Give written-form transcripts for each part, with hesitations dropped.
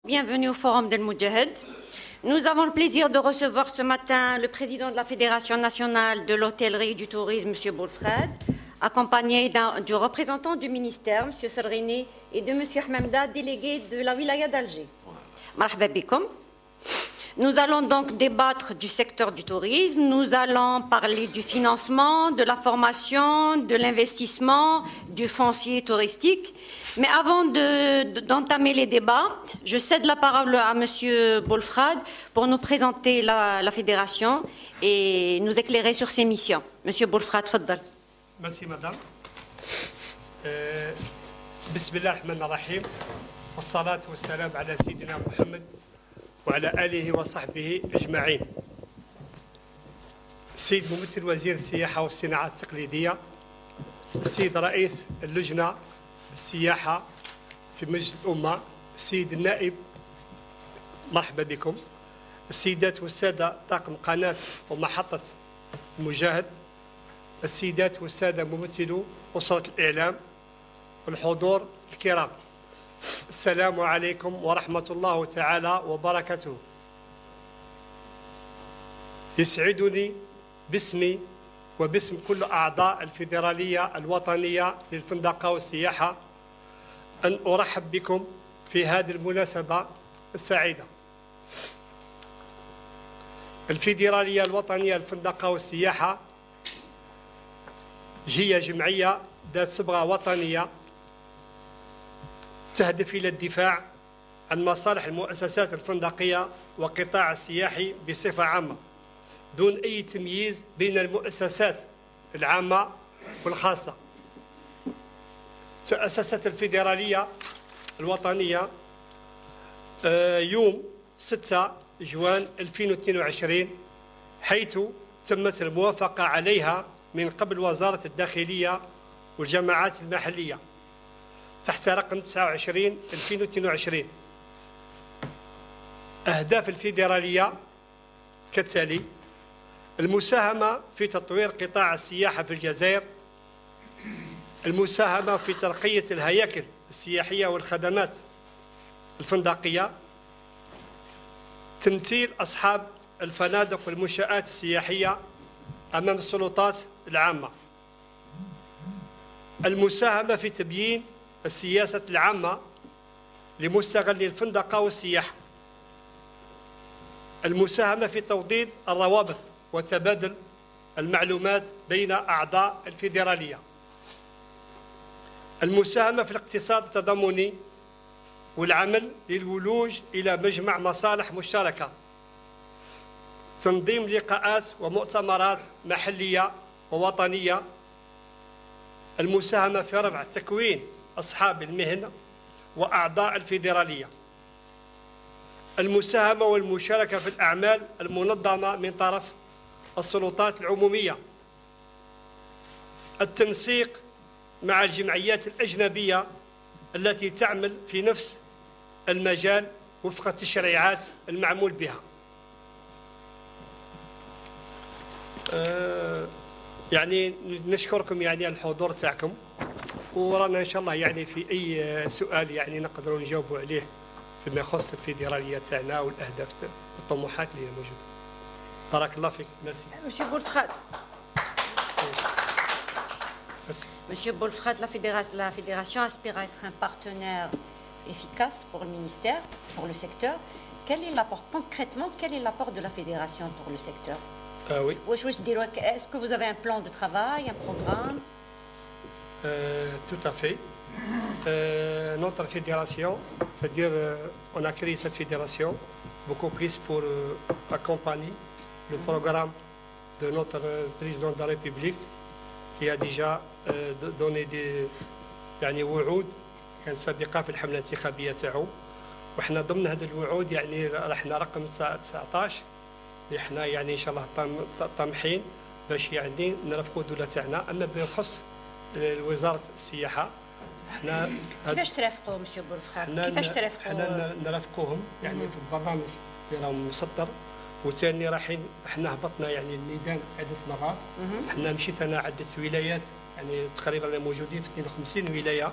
Bienvenue au Forum d'El Moudjahid. Nous avons le plaisir de recevoir ce matin le président de la Fédération nationale de l'hôtellerie et du tourisme, M. Boulfred, accompagné du représentant du ministère, M. Serrini, et de M. Hamamda, délégué de la wilaya d'Alger. Marhaba bikoum. Nous allons donc débattre du secteur du tourisme, nous allons parler du financement, de la formation, de l'investissement, du foncier touristique. Mais avant d'entamer les débats, je cède la parole à M. Boulfred pour nous présenter la fédération et nous éclairer sur ses missions. M. Boulfred, tfaddal. Merci madame. Bismillah ar-Rahman ar-Rahim. والصلاة والسلام على سيدنا محمد وعلى آله وصحبه أجمعين. السيد ممثل وزير السياحة والصناعات التقليدية، السيد رئيس اللجنة السياحة في مجلس الأمة، السيد النائب مرحبا بكم، السيدات والسادة طاقم قناة ومحطة المجاهد، السيدات والسادة ممثلو أسرة الإعلام والحضور الكرام، السلام عليكم ورحمة الله تعالى وبركاته. يسعدني باسمي وباسم كل أعضاء الفيدرالية الوطنية للفندقة والسياحة أن أرحب بكم في هذه المناسبة السعيدة. الفيدرالية الوطنية للفندقة والسياحة هي جمعية ذات صبغة وطنية تهدف إلى الدفاع عن مصالح المؤسسات الفندقية وقطاع السياحي بصفة عامة دون أي تمييز بين المؤسسات العامة والخاصة. تأسست الفيدرالية الوطنية يوم 6 جوان 2022 حيث تمت الموافقة عليها من قبل وزارة الداخلية والجماعات المحلية تحت رقم 29/2022. أهداف الفيدرالية كالتالي: المساهمة في تطوير قطاع السياحة في الجزائر، المساهمة في ترقية الهياكل السياحية والخدمات الفندقية، تمثيل أصحاب الفنادق والمنشآت السياحية أمام السلطات العامة، المساهمة في تبيين السياسة العامة لمستغلي الفندقة والسياحة، المساهمة في توطيد الروابط وتبادل المعلومات بين أعضاء الفيدرالية، المساهمة في الاقتصاد التضامني والعمل للولوج إلى مجمع مصالح مشتركة، تنظيم لقاءات ومؤتمرات محلية ووطنية، المساهمة في رفع تكوين أصحاب المهنة وأعضاء الفيدرالية، المساهمة والمشاركة في الأعمال المنظمة من طرف السلطات العمومية، التنسيق مع الجمعيات الأجنبية التي تعمل في نفس المجال وفق التشريعات المعمول بها. يعني نشكركم يعني على الحضور تاعكم، ورانا ان شاء الله يعني في اي سؤال يعني نقدروا نجاوبوا عليه فيما يخص الفيدراليه تاعنا والاهداف والطموحات اللي موجوده. بارك الله فيك. ميرسي. Monsieur Boulfred. Monsieur Boulfred, la fédération aspire à être un partenaire efficace pour le ministère, pour le secteur. Quel est l'apport concrètement? Quel est l'apport de la fédération pour le secteur? Oui. Est-ce que vous avez un plan de travail, un programme? Tout à fait. Notre fédération, c'est-à-dire on a créé cette fédération beaucoup plus pour accompagner le programme de notre président de la République qui a déjà donné des يعني وعود كانت سابقة في الحملة الانتخابية تاعو، وحنا ضمن هذه الوعود يعني رحنا رقم 19 اللي حنا يعني ان شاء الله طامحين باش يعني نرافقوا الدولة تاعنا. اما بما يخص وزارة السياحة حنا كيفاش ترافقوا مسيو بولفخاد؟ كيفاش ترافقوا؟ حنا نرافقوهم يعني في البرنامج اللي راهم مسطر، وثاني رايحين حنا هبطنا يعني الميدان عدة مرات. حنا مشيت انا عدة ولايات يعني تقريبا موجودين في 52 ولاية،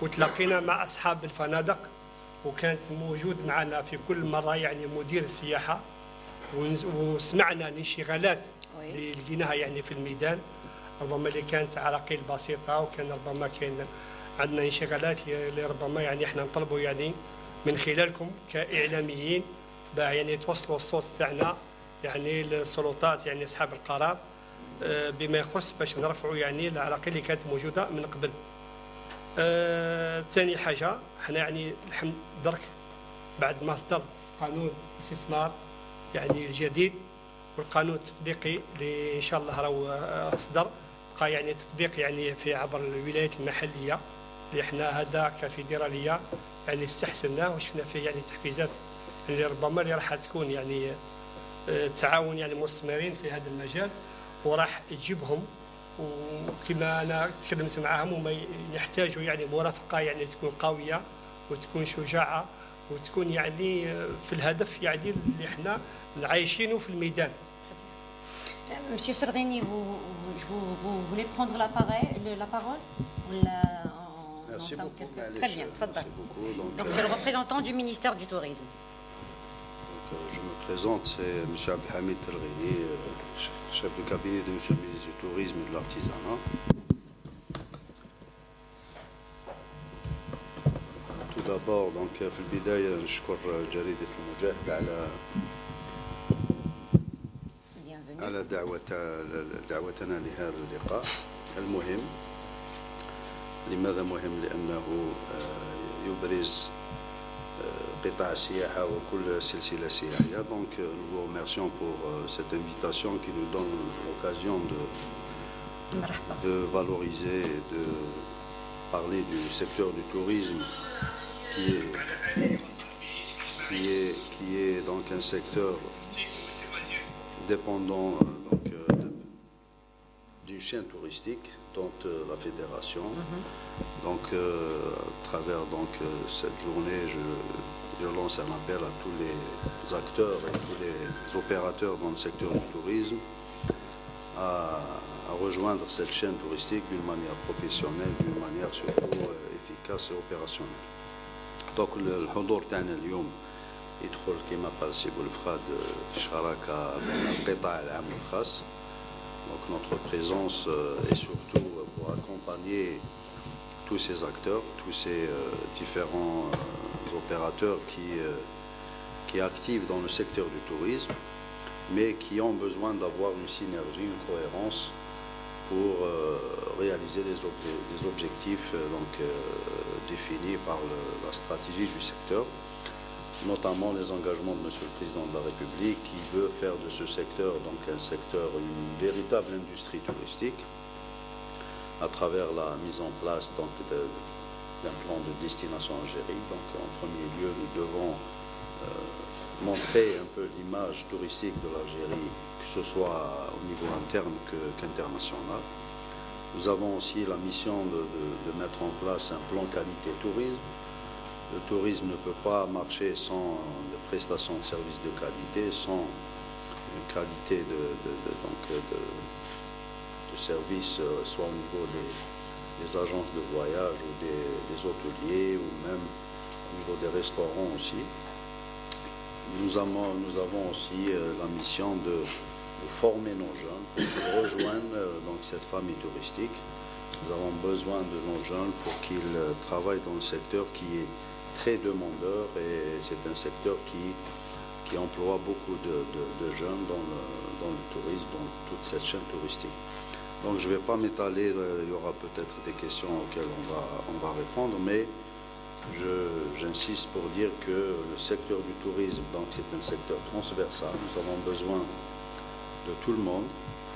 وتلاقينا مع اصحاب الفنادق وكانت موجود معنا في كل مرة يعني مدير السياحة، وسمعنا الانشغالات اللي لقيناها يعني في الميدان، ربما اللي كانت عراقيل بسيطة، وكان ربما كان عندنا انشغالات اللي ربما يعني احنا نطلبوا يعني من خلالكم كإعلاميين يعني توصلوا الصوت تاعنا يعني للسلطات يعني أصحاب القرار بما يخص باش نرفعوا يعني العراقيل اللي كانت موجودة من قبل. ثاني حاجة احنا يعني الحمد درك بعد ما صدر قانون الاستثمار يعني الجديد والقانون التطبيقي اللي ان شاء الله راهو صدر، بقى يعني تطبيق يعني في عبر الولايات المحليه اللي احنا هذا كفيدراليه يعني استحسناه وشفنا فيه يعني تحفيزات اللي ربما اللي راح تكون يعني تعاون يعني مستمرين في هذا المجال، وراح تجيبهم وكما انا تكلمت معهم وما يحتاجوا يعني مرافقه يعني تكون قويه وتكون شجاعه وتكون يعني في الهدف يعني اللي احنا عايشينه في الميدان. Monsieur Sergheni, vous voulez prendre la parole? Merci beaucoup. Très bien, donc c'est le représentant du ministère du Tourisme. Je me présente, c'est M. Abdelhamid Sergheni, chef de cabinet de M. le ministre du Tourisme et de l'Artisanat. Tout d'abord, donc في البداية نشكر جريدة المجاهد على دعوتنا لهذا اللقاء المهم. لماذا مهم؟ لأنه يبرز قطاع السياحة وكل السلسلة السياحية. Donc nous vous remercions pour cette invitation qui nous donne l'occasion de valoriser et de parler du secteur du tourisme qui est donc un secteur dépendant d'une chaîne touristique dont la fédération. Donc à travers donc cette journée, je lance un appel à tous les acteurs et tous les opérateurs dans le secteur du tourisme à rejoindre cette chaîne touristique d'une manière professionnelle, d'une manière surtout efficace et opérationnelle. Donc الحضور تاعنا اليوم يدخل كما قال السي بولفراد في شراكة بين القطاع العام والخاص. Donc notre présence est surtout pour accompagner tous ces acteurs, tous ces différents opérateurs qui activent dans le secteur du tourisme, mais qui ont besoin d'avoir une synergie, une cohérence pour réaliser des objectifs définis par la stratégie du secteur, notamment les engagements de M. le Président de la République qui veut faire de ce secteur donc un secteur, une véritable industrie touristique à travers la mise en place donc d'un plan de destination Algérie. Donc en premier lieu, nous devons montrer un peu l'image touristique de l'Algérie, que ce soit au niveau interne qu'international. Nous avons aussi la mission de mettre en place un plan qualité tourisme. Le tourisme ne peut pas marcher sans des prestations de services de qualité, sans une qualité de service, soit au niveau des agences de voyage ou des hôteliers ou même au niveau des restaurants aussi. Nous avons aussi la mission de former nos jeunes pour qu'ils rejoignent donc cette famille touristique. Nous avons besoin de nos jeunes pour qu'ils travaillent dans le secteur qui est très demandeur et c'est un secteur qui emploie beaucoup de jeunes dans le tourisme, dans toute cette chaîne touristique. Donc je ne vais pas m'étaler, il y aura peut-être des questions auxquelles on va répondre, mais j'insiste pour dire que le secteur du tourisme, donc c'est un secteur transversal. Nous avons besoin de tout le monde,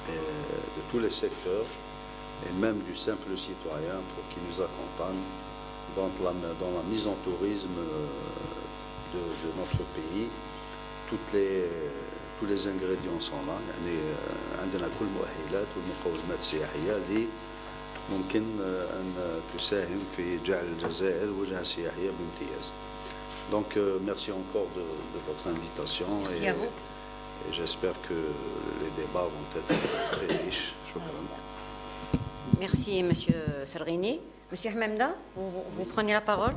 et de tous les secteurs, et même du simple citoyen pour qu'il nous accompagne dans la mise en tourisme de notre pays. Tous les ingrédients sont là. يعني عندنا كل المؤهلات والمقومات السياحية اللي ممكن أن تساهم في جعل الجزائر وجهة سياحية بامتياز. Donc merci encore de votre invitation. Merci à vous. Et j'espère que les débats vont être très riches. Merci Monsieur Sergheni. Monsieur Hamamda, vous prenez la parole.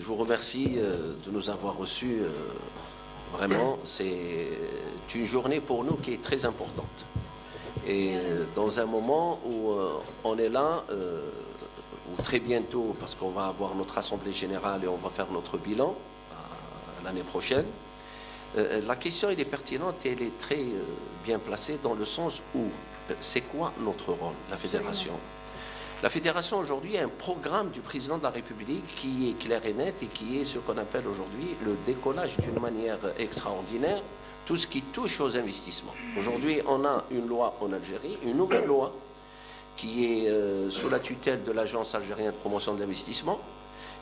Je vous remercie de nous avoir reçus. Vraiment, c'est une journée pour nous qui est très importante. Et dans un moment où on est là, ou très bientôt, parce qu'on va avoir notre assemblée générale et on va faire notre bilan l'année prochaine, la question elle est pertinente et elle est très bien placée dans le sens où c'est quoi notre rôle, la fédération. La fédération aujourd'hui a un programme du président de la République qui est clair et net et qui est ce qu'on appelle aujourd'hui le décollage d'une manière extraordinaire, tout ce qui touche aux investissements. Aujourd'hui, on a une loi en Algérie, une nouvelle loi qui est sous la tutelle de l'Agence algérienne de promotion de l'investissement.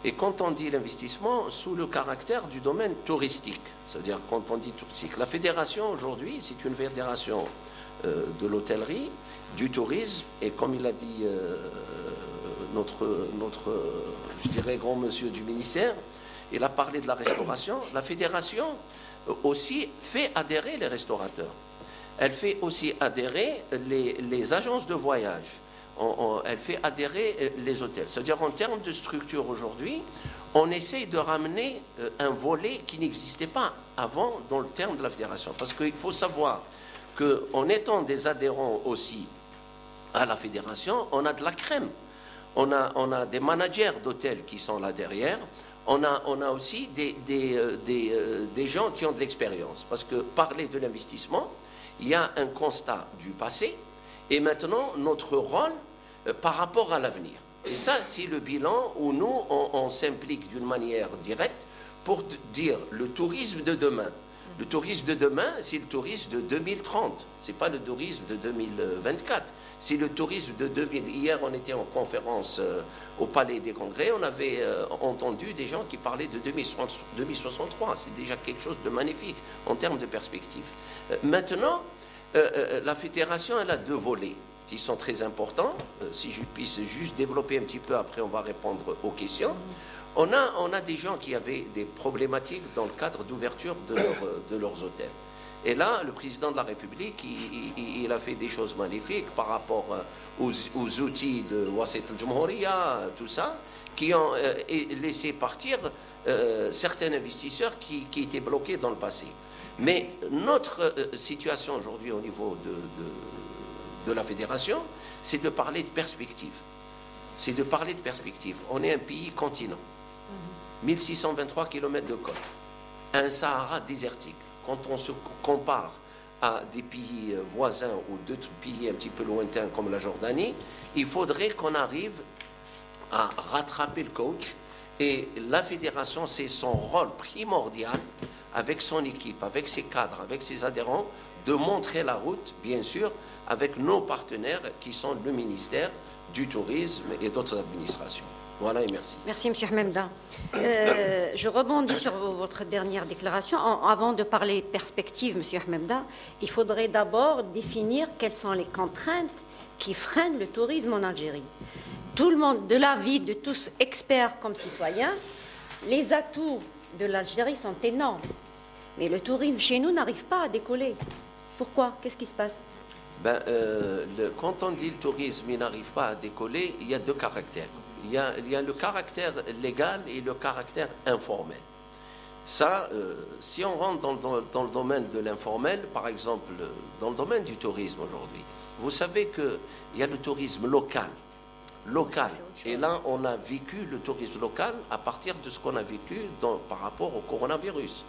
Et quand on dit l'investissement, sous le caractère du domaine touristique, c'est-à-dire quand on dit touristique. La fédération aujourd'hui, c'est une fédération de l'hôtellerie, du tourisme, et comme il a dit notre je dirais, grand monsieur du ministère, il a parlé de la restauration. La fédération aussi fait adhérer les restaurateurs. Elle fait aussi adhérer les agences de voyage. Elle fait adhérer les hôtels. C'est-à-dire en termes de structure aujourd'hui, on essaye de ramener un volet qui n'existait pas avant dans le terme de la fédération. Parce qu'il faut savoir qu'en étant des adhérents aussi à la fédération, on a de la crème. On a des managers d'hôtels qui sont là derrière. On a aussi des gens qui ont de l'expérience. Parce que parler de l'investissement, il y a un constat du passé et maintenant notre rôle par rapport à l'avenir. Et ça, c'est le bilan où nous, on s'implique d'une manière directe pour dire le tourisme de demain. Le tourisme de demain, c'est le tourisme de 2030. Ce n'est pas le tourisme de 2024. C'est le tourisme de 2000. Hier, on était en conférence au Palais des Congrès. On avait entendu des gens qui parlaient de 2063. C'est déjà quelque chose de magnifique en termes de perspective. Maintenant, la fédération, elle a deux volets qui sont très importants. Si je puisse juste développer un petit peu, après on va répondre aux questions. On a des gens qui avaient des problématiques dans le cadre d'ouverture de leurs hôtels. Et là, le président de la République, il a fait des choses magnifiques par rapport aux outils de Wasit al-Jumhuriya, tout ça, qui ont laissé partir certains investisseurs qui étaient bloqués dans le passé. Mais notre situation aujourd'hui au niveau de la fédération, c'est de parler de perspective. C'est de parler de perspective. On est un pays continent. 1623 km de côte. Un Sahara désertique. Quand on se compare à des pays voisins ou d'autres pays un petit peu lointains comme la Jordanie, il faudrait qu'on arrive à rattraper le coach. Et la fédération, c'est son rôle primordial avec son équipe, avec ses cadres, avec ses adhérents, de montrer la route, bien sûr, avec nos partenaires qui sont le ministère du Tourisme et d'autres administrations. Voilà et merci. Merci, M. Hmemda. Je rebondis sur votre dernière déclaration. Avant de parler perspective, M. Hmemda, il faudrait d'abord définir quelles sont les contraintes qui freinent le tourisme en Algérie. Tout le monde, de l'avis de tous experts comme citoyens, les atouts de l'Algérie sont énormes. Mais le tourisme chez nous n'arrive pas à décoller. Pourquoi? Qu'est-ce qui se passe? Quand on dit le tourisme il n'arrive pas à décoller, il y a deux caractères. Il y a le caractère légal et le caractère informel. Ça, si on rentre dans le domaine de l'informel, par exemple, dans le domaine du tourisme aujourd'hui, vous savez qu'il y a le tourisme local. Et là, on a vécu le tourisme local à partir de ce qu'on a vécu par rapport au coronavirus.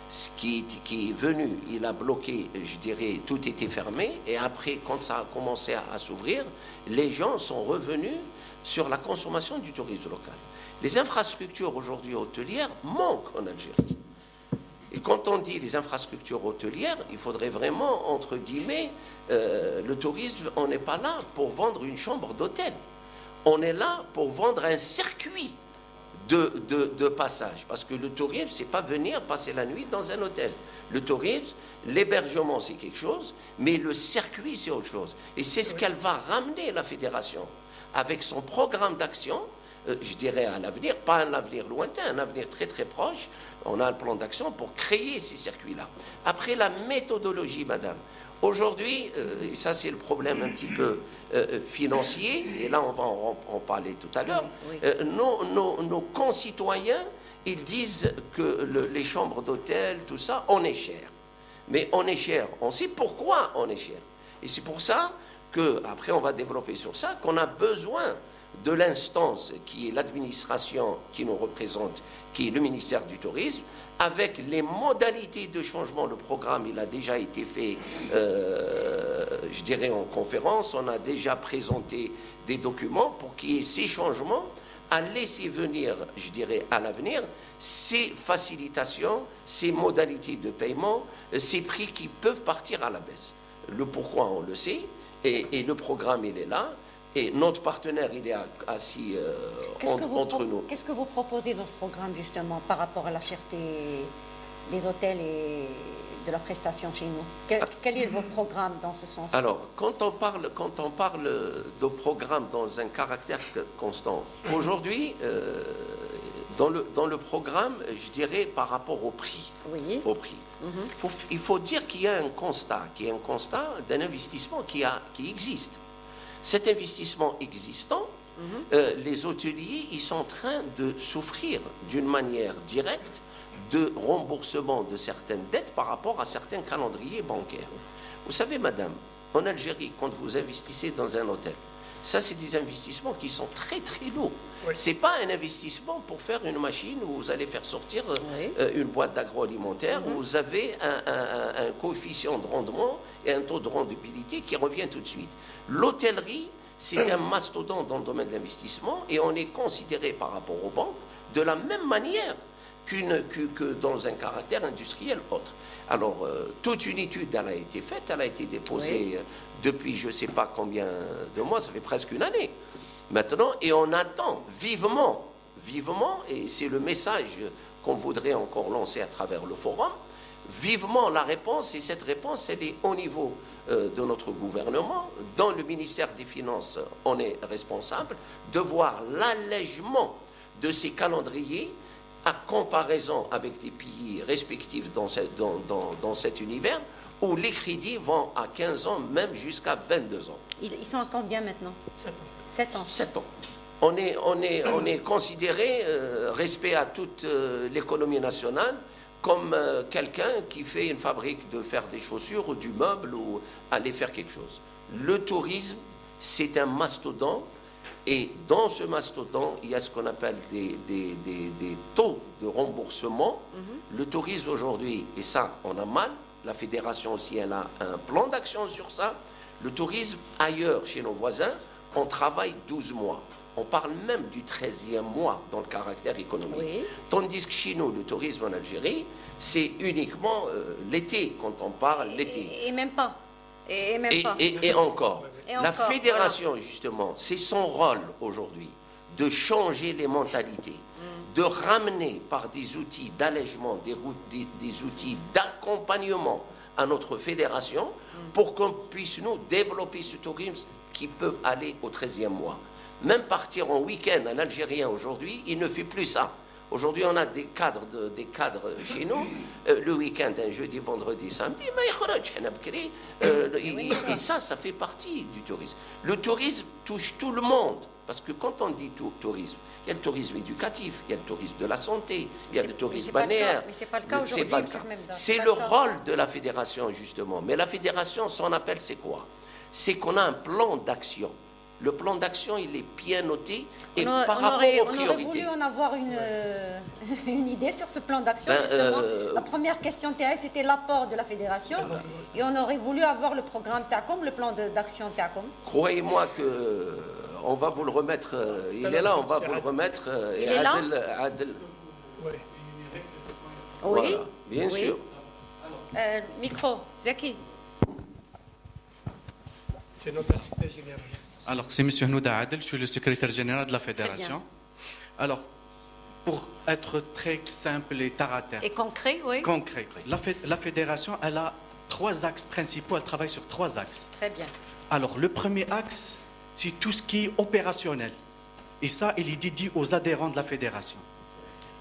Ce qui est venu, il a bloqué, je dirais, tout était fermé. Et après, quand ça a commencé à s'ouvrir, les gens sont revenus sur la consommation du tourisme local. Les infrastructures aujourd'hui hôtelières manquent en Algérie. Et quand on dit les infrastructures hôtelières, il faudrait vraiment, entre guillemets, le tourisme, on n'est pas là pour vendre une chambre d'hôtel. On est là pour vendre un circuit de passage. Parce que le tourisme, c'est pas venir passer la nuit dans un hôtel. Le tourisme, l'hébergement, c'est quelque chose, mais le circuit, c'est autre chose. Et c'est ce qu'elle va ramener, la fédération, avec son programme d'action, je dirais à l'avenir, pas un avenir lointain, un avenir très très proche. On a un plan d'action pour créer ces circuits-là. Après, la méthodologie, madame. Aujourd'hui, et ça c'est le problème un petit peu financier, et là on va en parler tout à l'heure, nos concitoyens, ils disent que les chambres d'hôtel, tout ça, on est cher. Mais on est cher, on sait pourquoi on est cher. Et c'est pour ça que, après on va développer sur ça, qu'on a besoin de l'instance qui est l'administration qui nous représente, qui est le ministère du Tourisme, avec les modalités de changement. Le programme, il a déjà été fait, je dirais, en conférence. On a déjà présenté des documents pour qu'il y ait ces changements, à laisser venir, je dirais, à l'avenir, ces facilitations, ces modalités de paiement, ces prix qui peuvent partir à la baisse. Le pourquoi, on le sait, et le programme, il est là. Et notre partenaire, il est assis entre nous. Qu'est-ce que vous proposez dans ce programme, justement, par rapport à la cherté des hôtels et de la prestation chez nous? Quel est votre programme dans ce sens? Alors, quand on parle de programme dans un caractère constant, aujourd'hui, dans le programme, je dirais, par rapport au prix. Oui. Au prix. Il faut dire qu'il y a un constat, d'un investissement qui existe. Cet investissement existant, les hôteliers, ils sont en train de souffrir d'une manière directe de remboursement de certaines dettes par rapport à certains calendriers bancaires. Vous savez, madame, en Algérie, quand vous investissez dans un hôtel, ça, c'est des investissements qui sont très, très lourds. Oui. Ce n'est pas un investissement pour faire une machine où vous allez faire sortir une boîte d'agroalimentaire, où vous avez un coefficient de rendement et un taux de rentabilité qui revient tout de suite. L'hôtellerie, c'est un mastodonte dans le domaine de l'investissement et on est considéré par rapport aux banques de la même manière que dans un caractère industriel autre. Alors, toute une étude, elle a été faite, elle a été déposée depuis je ne sais pas combien de mois, ça fait presque une année maintenant, et on attend vivement, et c'est le message qu'on voudrait encore lancer à travers le forum, vivement la réponse, et cette réponse, elle est au niveau de notre gouvernement. Dans le ministère des Finances, on est responsable de voir l'allègement de ces calendriers à comparaison avec des pays respectifs dans cet univers où les crédits vont à 15 ans, même jusqu'à 22 ans. Ils sont à combien maintenant? 7 ans. 7 ans. On est considéré, respect à toute l'économie nationale, comme quelqu'un qui fait une fabrique de faire des chaussures ou du meuble ou aller faire quelque chose. Le tourisme, c'est un mastodonte. Et dans ce mastodonte, il y a ce qu'on appelle des taux de remboursement. Le tourisme aujourd'hui, et ça, on a mal. La fédération aussi, elle a un plan d'action sur ça. Le tourisme, ailleurs, chez nos voisins, on travaille 12 mois. On parle même du 13e mois dans le caractère économique. Oui. Tandis que chez nous, le tourisme en Algérie, c'est uniquement l'été, quand on parle l'été. Et même pas. Et encore. La fédération, voilà, justement, c'est son rôle aujourd'hui de changer les mentalités, de ramener par des outils d'allègement, des outils d'accompagnement à notre fédération pour qu'on puisse, nous, développer ce tourisme qui peut aller au 13e mois. Même partir en week-end, un Algérien aujourd'hui, il ne fait plus ça. Aujourd'hui, on a des cadres chez nous, le week-end, un jeudi, vendredi, samedi, et ça fait partie du tourisme. Le tourisme touche tout le monde, parce que quand on dit tourisme, il y a le tourisme éducatif, il y a le tourisme de la santé, il y a le tourisme balnéaire. Mais ce n'est pas le cas aujourd'hui. C'est le rôle de la fédération, justement. Mais la fédération, son appel, c'est quoi? C'est qu'on a un plan d'action. Le plan d'action, il est bien noté et par rapport aux priorités. On aurait voulu en avoir une idée sur ce plan d'action, justement. La première question, c'était l'apport de la fédération. Et on aurait voulu avoir le programme TACOM, le plan d'action TACOM. Croyez-moi qu'on va vous le remettre. Il est là, on va vous le remettre. Il est là? Oui. Voilà, bien sûr. Micro, Zaki. C'est notre secrétaire général. Alors, c'est M. Nouda Adel, je suis le secrétaire général de la fédération. Alors, pour être très simple et terre à terre. Et concret, oui. Concret. La fédération, elle a 3 axes principaux, elle travaille sur 3 axes. Très bien. Alors, le premier axe, c'est tout ce qui est opérationnel. Et ça, il est dédié aux adhérents de la fédération.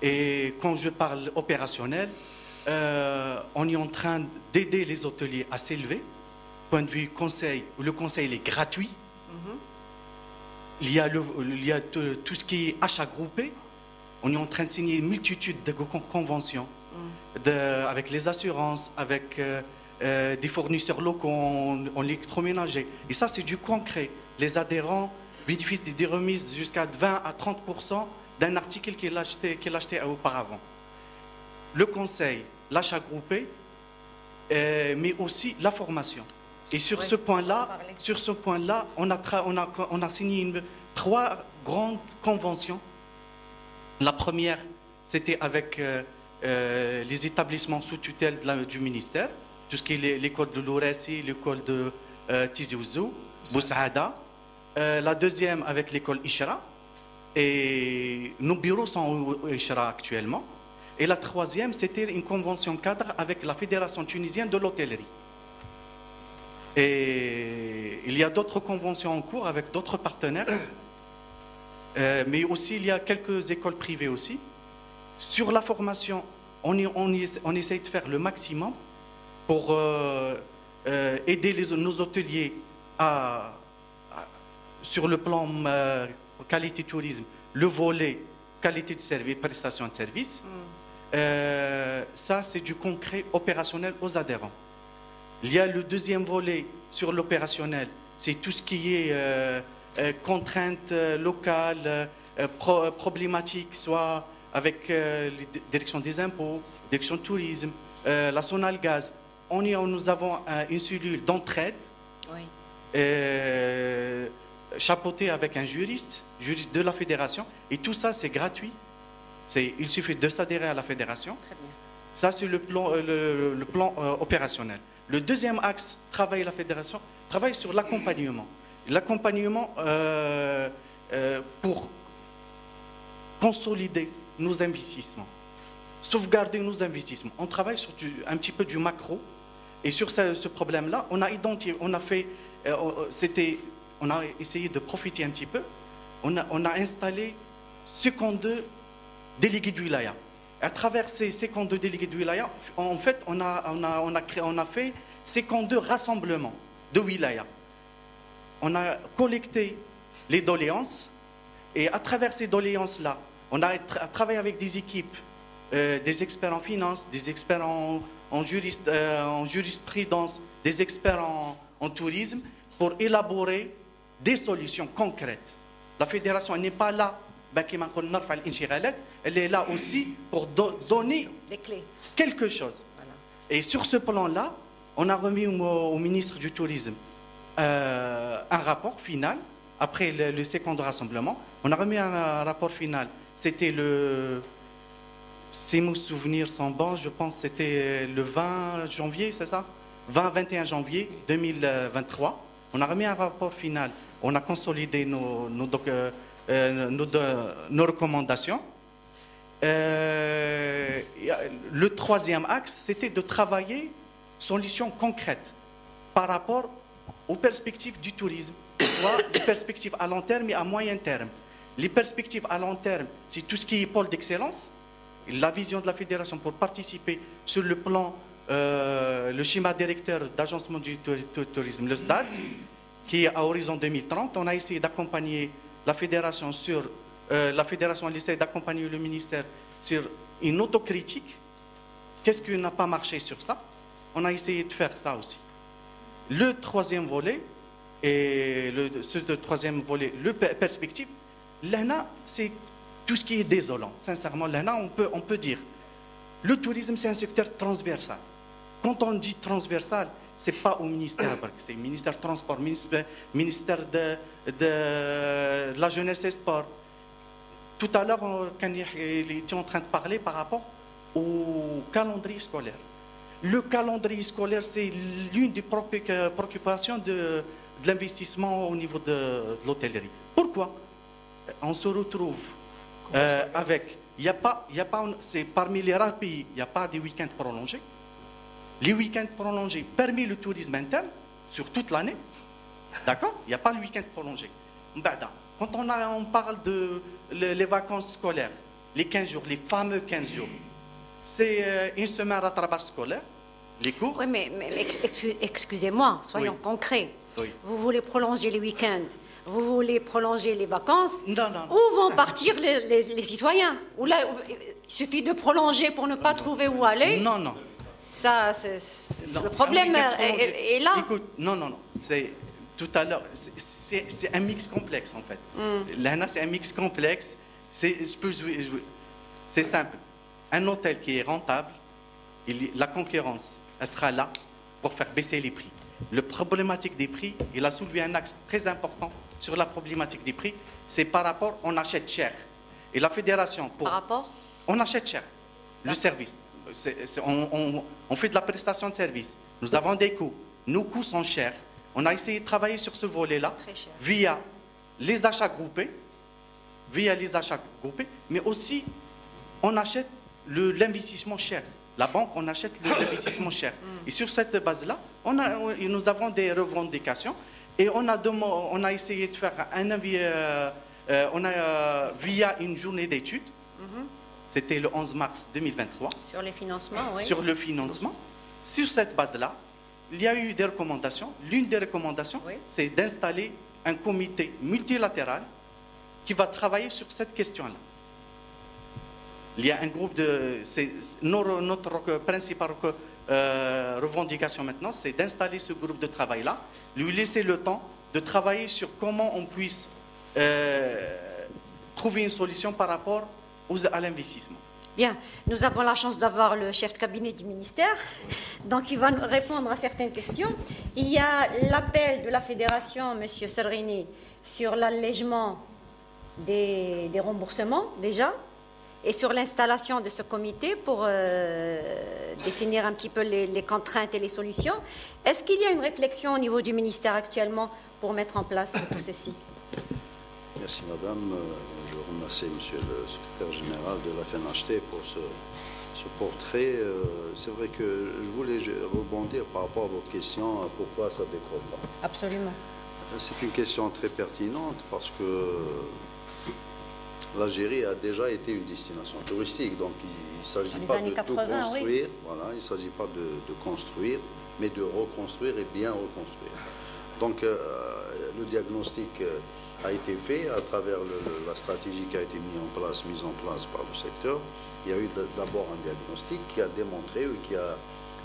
Et quand je parle opérationnel, on est en train d'aider les hôteliers à s'élever. Point de vue conseil, le conseil il est gratuit. Il y a tout ce qui est achat groupé, on est en train de signer une multitude de conventions avec les assurances, avec des fournisseurs locaux en électroménager. Et ça, c'est du concret. Les adhérents bénéficient des remises jusqu'à 20 à 30% d'un article qu'il a acheté auparavant. Le conseil, l'achat groupé, mais aussi la formation. Et sur ce point-là, on a signé 3 grandes conventions. La première, c'était avec les établissements sous tutelle du ministère, tout ce qui est l'école de l'Ourassi, l'école de Tizi Ouzou, Boussaada. La deuxième avec l'école Ishra, et nos bureaux sont au Ishra actuellement. Et la troisième, c'était une convention cadre avec la Fédération tunisienne de l'hôtellerie. Et il y a d'autres conventions en cours avec d'autres partenaires, mais aussi il y a quelques écoles privées aussi. Sur la formation, on essaye de faire le maximum pour aider nos hôteliers sur le plan qualité tourisme, le volet qualité de service, prestation de service. Ça, c'est du concret opérationnel aux adhérents. Il y a le deuxième volet sur l'opérationnel, c'est tout ce qui est contraintes locales, problématiques, soit avec les directions des impôts, direction de tourisme, la Sonalgaz. Nous avons une cellule d'entraide, chapeautée avec un juriste de la fédération, et tout ça, c'est gratuit. Il suffit de s'adhérer à la fédération. Très bien. Ça, c'est le plan opérationnel. Le deuxième axe, travaille la fédération, travaille sur l'accompagnement. L'accompagnement pour consolider nos investissements, sauvegarder nos investissements. On travaille sur un petit peu du macro. Et sur ce problème-là, on a identifié, on a essayé de profiter un petit peu. On a installé 52 délégués du wilaya. À travers ces 52 délégués du wilaya, en fait, on a fait 52 rassemblements de wilaya. On a collecté les doléances, et à travers ces doléances-là, on a travaillé avec des équipes, des experts en finance, des experts en jurisprudence, des experts en tourisme, pour élaborer des solutions concrètes. La fédération n'est pas là, elle est là aussi pour donner des clés, quelque chose. voilà. Et sur ce plan-là, on a remis au ministre du Tourisme un rapport final, après le second rassemblement. On a remis un rapport final. C'était si mes souvenirs sont bons, je pense que c'était le 20 janvier, c'est ça? 20-21 janvier 2023. On a remis un rapport final. On a consolidé nos recommandations. Le troisième axe, c'était de travailler solutions concrètes par rapport aux perspectives du tourisme, soit les perspectives à long terme et à moyen terme. Les perspectives à long terme, c'est tout ce qui est pôle d'excellence, la vision de la fédération pour participer sur le plan, le schéma directeur d'agencement du tourisme, le SDAT, qui est à horizon 2030. On a essayé d'accompagner la fédération elle essaie d'accompagner le ministère sur une autocritique. Qu'est-ce qui n'a pas marché sur ça? On a essayé de faire ça aussi. Le troisième volet, le perspective, l'ANA, c'est tout ce qui est désolant. Sincèrement, l'ANA, on peut dire, le tourisme, c'est un secteur transversal. Quand on dit transversal, ce n'est pas au ministère, c'est le ministère du Transport, ministère de la Jeunesse et Sport. Tout à l'heure, il était en train de parler par rapport au calendrier scolaire. Le calendrier scolaire, c'est l'une des préoccupations de l'investissement au niveau de l'hôtellerie. Pourquoi? On se retrouve avec... c'est parmi les rares pays, il n'y a pas de week-ends prolongés. Les week-ends prolongés permettent le tourisme interne sur toute l'année. D'accord? Il n'y a pas le week-end prolongé. Quand on parle de les vacances scolaires, les 15 jours, les fameux 15 jours, c'est une semaine rattrapage scolaire, les cours. Oui, mais excusez-moi, soyons concrets. Oui. Vous voulez prolonger les week-ends. vous voulez prolonger les vacances. Non, non. Où vont partir les citoyens? Ou là, il suffit de prolonger pour ne pas trouver où aller. Non, non. Ça, le problème est là. Écoute, non, non, non. C'est tout à l'heure. C'est un mix complexe en fait. Là, c'est un mix complexe. C'est simple. Un hôtel qui est rentable, la concurrence, elle sera là pour faire baisser les prix. Le problématique des prix, il a soulevé un axe très important sur la problématique des prix, c'est par rapport, on achète cher. Et la fédération, Par rapport on achète cher le service. On fait de la prestation de service. Nous avons des coûts. Nos coûts sont chers. On a essayé de travailler sur ce volet-là via les achats groupés, mais aussi on achète l'investissement cher. La banque, on achète l'investissement cher. Et sur cette base-là, nous avons des revendications et on a essayé de faire via une journée d'études. C'était le 11 mars 2023. Sur les financements, oui. Sur le financement. Sur cette base-là, il y a eu des recommandations. L'une des recommandations, c'est d'installer un comité multilatéral qui va travailler sur cette question-là. Il y a un groupe de... Notre principale revendication maintenant, c'est d'installer ce groupe de travail-là, lui laisser le temps de travailler sur comment on puisse trouver une solution par rapport à l'investissement. Bien, nous avons la chance d'avoir le chef de cabinet du ministère, donc il va nous répondre à certaines questions. Il y a l'appel de la fédération, M. Serrini, sur l'allègement des remboursements déjà, et sur l'installation de ce comité pour définir un petit peu les contraintes et les solutions. Est-ce qu'il y a une réflexion au niveau du ministère actuellement pour mettre en place tout ceci? Merci Madame. Je remercie Monsieur le Secrétaire Général de la FNHT pour ce portrait. C'est vrai que je voulais rebondir par rapport à votre question, pourquoi ça ne décolle pas. Absolument. C'est une question très pertinente parce que l'Algérie a déjà été une destination touristique, donc il ne s'agit pas de tout construire, oui. Voilà, il ne s'agit pas de construire, mais de reconstruire et bien reconstruire. Donc le diagnostic a été fait à travers la stratégie qui a été mise en place par le secteur. Il y a eu d'abord un diagnostic qui a démontré ou qui a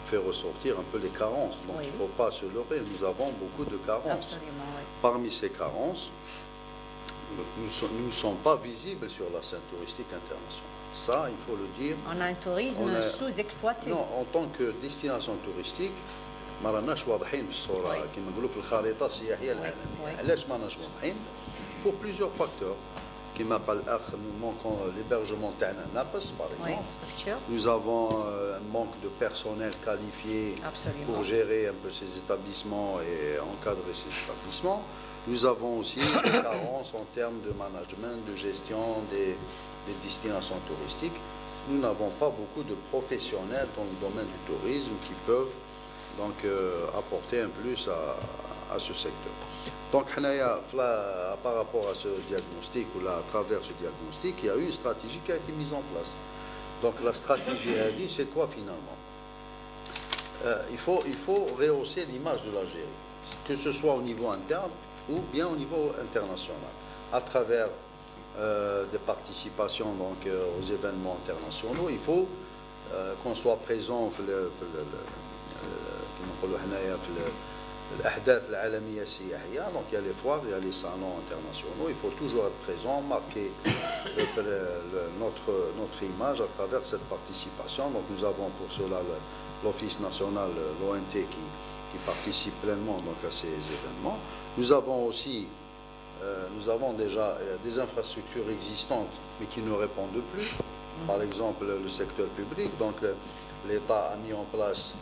fait ressortir un peu les carences. Donc il ne faut pas se leurrer, nous avons beaucoup de carences. Absolument, oui. Parmi ces carences, nous ne sommes pas visibles sur la scène touristique internationale. Ça, il faut le dire. On a un tourisme sous-exploité. Non, en tant que destination touristique, ما راناش واضحين في الصورة كما نقولوا في الخريطة السياحية العالمية. علاش ما راناش واضحين؟ Pour plusieurs facteurs. كما قال الأخ, nous manquons l'hébergement تاعنا ناقص par exemple. Nous avons un manque de personnel qualifié pour gérer un peu ces établissements et encadrer ces établissements. Nous avons aussi des carences en termes de management, de gestion des destinations touristiques. Nous n'avons pas beaucoup de professionnels dans le domaine du tourisme qui peuvent donc apporter un plus à ce secteur. Donc par rapport à ce diagnostic, ou là, à travers ce diagnostic, il y a eu une stratégie qui a été mise en place. Donc la stratégie a dit, c'est quoi finalement? Il faut rehausser l'image de l'Algérie, que ce soit au niveau interne ou bien au niveau international, à travers des participations donc, aux événements internationaux. Il faut qu'on soit présent الأحداث العالمية السياحية. Donc il y a les foires, il y a les salons internationaux. Il faut toujours être présent, marquer notre image à travers cette participation. Donc nous avons pour cela l'Office national, l'ONT, qui participe pleinement donc, à ces événements. Nous avons aussi déjà des infrastructures existantes mais qui ne répondent plus. Par exemple le secteur public. Donc l'État a mis en place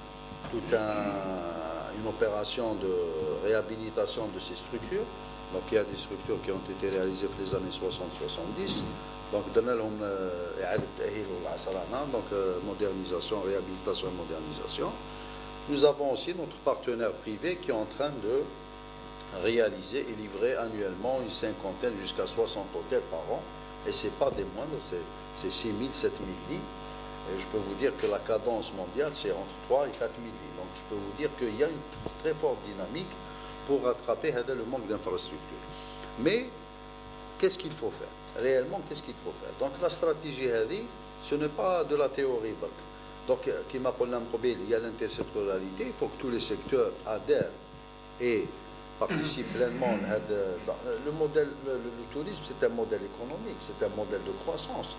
toute une opération de réhabilitation de ces structures. Donc il y a des structures qui ont été réalisées dans les années 60-70. Donc modernisation, réhabilitation et modernisation. Nous avons aussi notre partenaire privé qui est en train de réaliser et livrer annuellement une cinquantaine jusqu'à 60 hôtels par an. Et ce n'est pas des moindres, c'est 6 000, 7 000 lits. Et je peux vous dire que la cadence mondiale, c'est entre 3 et 4 000 lits. Donc je peux vous dire qu'il y a une très forte dynamique pour rattraper le manque d'infrastructures. Mais qu'est-ce qu'il faut faire? Réellement, qu'est-ce qu'il faut faire? Donc la stratégie, ce n'est pas de la théorie. Donc, comme il y a l'intersectorialité, il faut que tous les secteurs adhèrent et participent pleinement. Le modèle, le tourisme, c'est un modèle économique, c'est un modèle de croissance.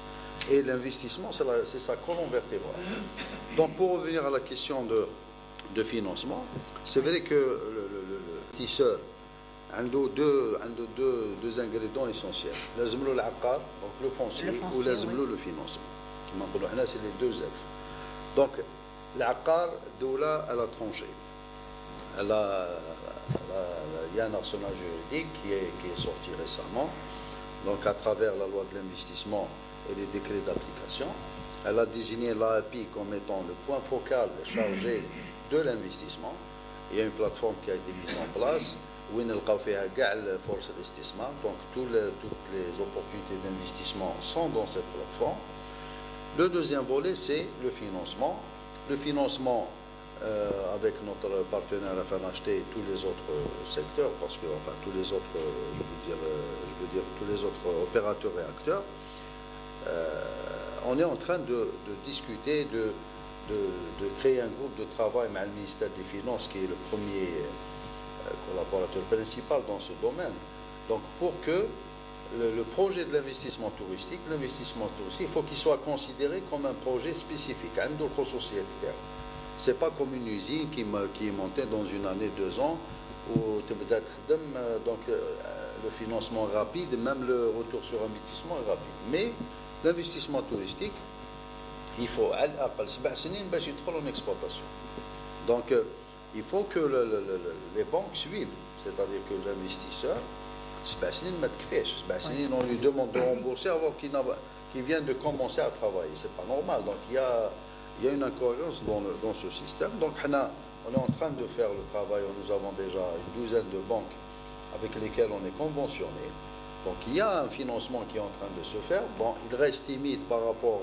Et l'investissement, c'est sa colonne vertébrale. Donc, pour revenir à la question de financement, c'est vrai que le tisseur a deux ingrédients essentiels. L'azmlo l'aqar, donc le foncier, ou l'azmlo le financement. C'est les deux F. Donc, l'aqar, Doula, elle a tranché. Il y a un arsenal juridique qui est sorti récemment, donc à travers la loi de l'investissement et les décrets d'application. Elle a désigné l'API comme étant le point focal chargé de l'investissement. Il y a une plateforme qui a été mise en place où il y a force d'investissement. Donc toutes les opportunités d'investissement sont dans cette plateforme. Le deuxième volet, c'est le financement. Le financement avec notre partenaire FNHT et tous les autres secteurs, parce que enfin tous les autres, je veux dire tous les autres opérateurs et acteurs, on est en train de discuter de créer un groupe de travail avec le ministère des Finances, qui est le premier collaborateur principal dans ce domaine. Donc pour que le projet de l'investissement touristique, il faut qu'il soit considéré comme un projet spécifique. Ce n'est pas comme une usine qui est montée dans une année, 2 ans, où donc le financement est rapide, même le retour sur investissement est rapide. Mais l'investissement touristique, il faut en exploitation. Donc il faut que les banques suivent, c'est-à-dire que l'investisseur, on lui demande de rembourser avant qu'il vienne de commencer à travailler. C'est pas normal. Donc il y a une incohérence dans ce système. Donc on est en train de faire le travail. Nous avons déjà une douzaine de banques avec lesquelles on est conventionné. Donc il y a un financement qui est en train de se faire. Bon, il reste timide par rapport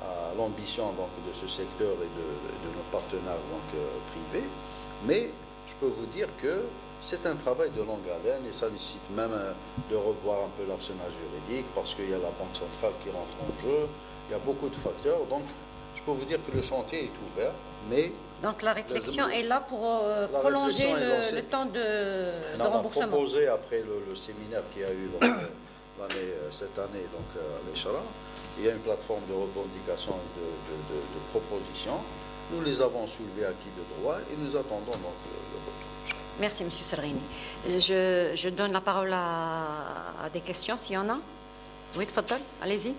à l'ambition de ce secteur et de nos partenaires privés. Mais je peux vous dire que c'est un travail de longue haleine et ça nécessite même de revoir un peu l'arsenal juridique parce qu'il y a la Banque centrale qui rentre en jeu, il y a beaucoup de facteurs. Donc, je peux vous dire que le chantier est ouvert, mais... Donc, la réflexion est là pour prolonger le temps de remboursement. On a proposé, après le séminaire qu'il y a eu cette année à l'Eshara, il y a une plateforme de revendication et de propositions. Nous les avons soulevés à qui de droit et nous attendons donc le retour. Merci, M. Serrini. Je donne la parole à des questions, s'il y en a. Oui, tfaddal, allez-y.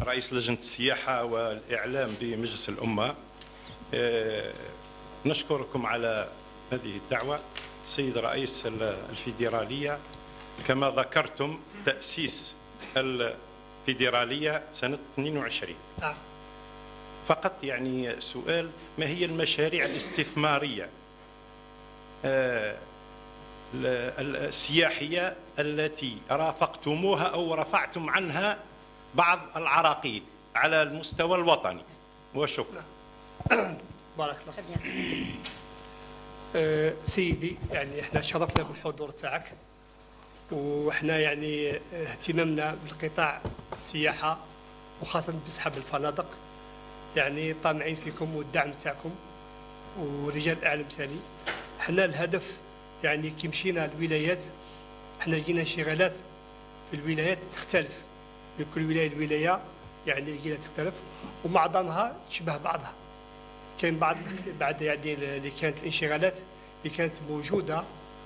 رئيس لجنة السياحة والإعلام بمجلس الأمة، نشكركم على هذه الدعوة. سيد رئيس الفيدرالية، كما ذكرتم تأسيس الفيدرالية سنة 22. فقط يعني سؤال: ما هي المشاريع الاستثمارية السياحية التي رافقتموها أو رفعتم عنها بعض العراقيل على المستوى الوطني؟ وشكرا. بارك الله. سيدي، يعني احنا شرفنا بالحضور تاعك، واحنا يعني اهتمامنا بالقطاع السياحة وخاصة بسحب الفنادق، يعني طامعين فيكم والدعم تاعكم ورجال الاعلام ثاني. احنا الهدف يعني كي مشينا الولايات، احنا لقينا انشغالات في الولايات تختلف، من كل ولايه لولايه يعني لقينا تختلف ومعظمها تشبه بعضها. كاين بعد يعني اللي كانت الانشغالات اللي كانت موجوده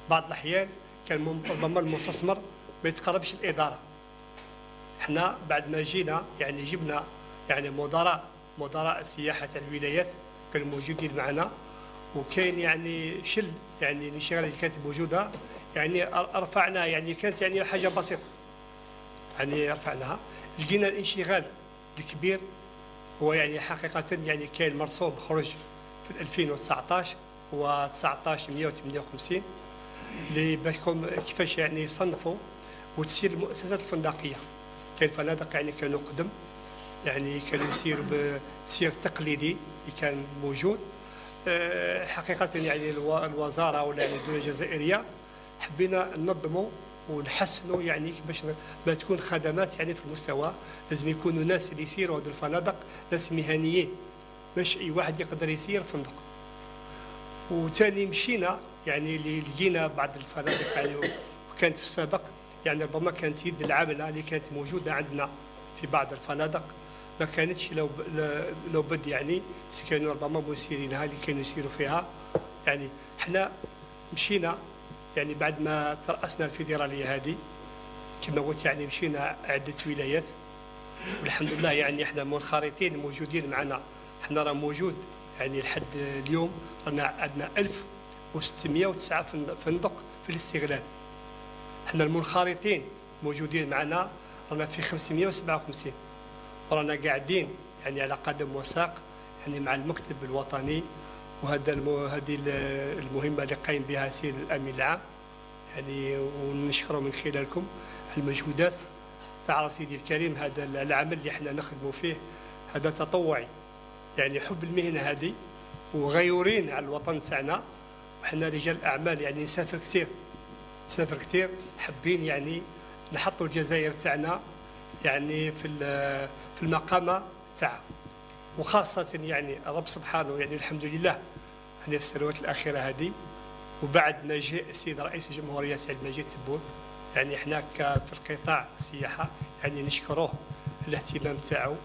بعض الاحيان كان ربما المستثمر ما يتقربش الاداره. احنا بعد ما جينا يعني جبنا يعني مدراء السياحه تاع الولايات كانوا موجودين معنا، وكاين يعني يعني الانشغالات اللي كانت موجوده يعني رفعنا، يعني كانت يعني حاجه بسيطه يعني رفعناها. لقينا الانشغال الكبير هو يعني حقيقه يعني كاين مرسوم خرج في 2019 هو 19158 اللي باشكم كيفاش يعني يصنفوا وتسير المؤسسات الفندقيه. كاين فنادق يعني كانوا قدم، يعني كانوا يسيروا بتسيير تقليدي اللي كان موجود، حقيقة يعني الوزارة ولا يعني الدولة الجزائرية حبينا ننظموا ونحسنوا يعني باش ما تكون خدمات يعني في المستوى. لازم يكونوا ناس اللي يسيروا هذه الفنادق ناس مهنيين، باش اي واحد يقدر يسير فندق. وثاني مشينا يعني اللي لقينا بعض الفنادق يعني وكانت في السابق يعني ربما كانت يد العامله اللي كانت موجوده عندنا في بعض الفنادق ما كانتش لو بد يعني كانوا ربما مسيرينها اللي كانوا يسيروا فيها. يعني احنا مشينا يعني بعد ما ترأسنا الفيدراليه هذه كما قلت يعني مشينا عده ولايات والحمد لله يعني احنا منخرطين موجودين معنا. احنا راه موجود يعني لحد اليوم رانا عندنا 1609 فندق في الاستغلال. احنا المنخرطين موجودين معنا رانا في 557 ورانا قاعدين يعني على قدم وساق يعني مع المكتب الوطني. هذه المهمه اللي قايم بها سيد الامين العام يعني ونشكره من خلالكم على المجهودات. تعرف سيدي الكريم هذا العمل اللي احنا نخدموا فيه هذا تطوعي يعني حب المهنه هذه وغيورين على الوطن تاعنا. وحنا رجال اعمال يعني نسافر كثير حابين يعني نحطوا الجزائر تاعنا يعني في المقامه تاعها. وخاصه يعني الرب سبحانه يعني الحمد لله يعني في السنوات الاخيره هذه وبعد ما جاء السيد رئيس الجمهوريه سعيد مجيد تبون يعني احنا في القطاع السياحه يعني نشكروه الاهتمام تاعو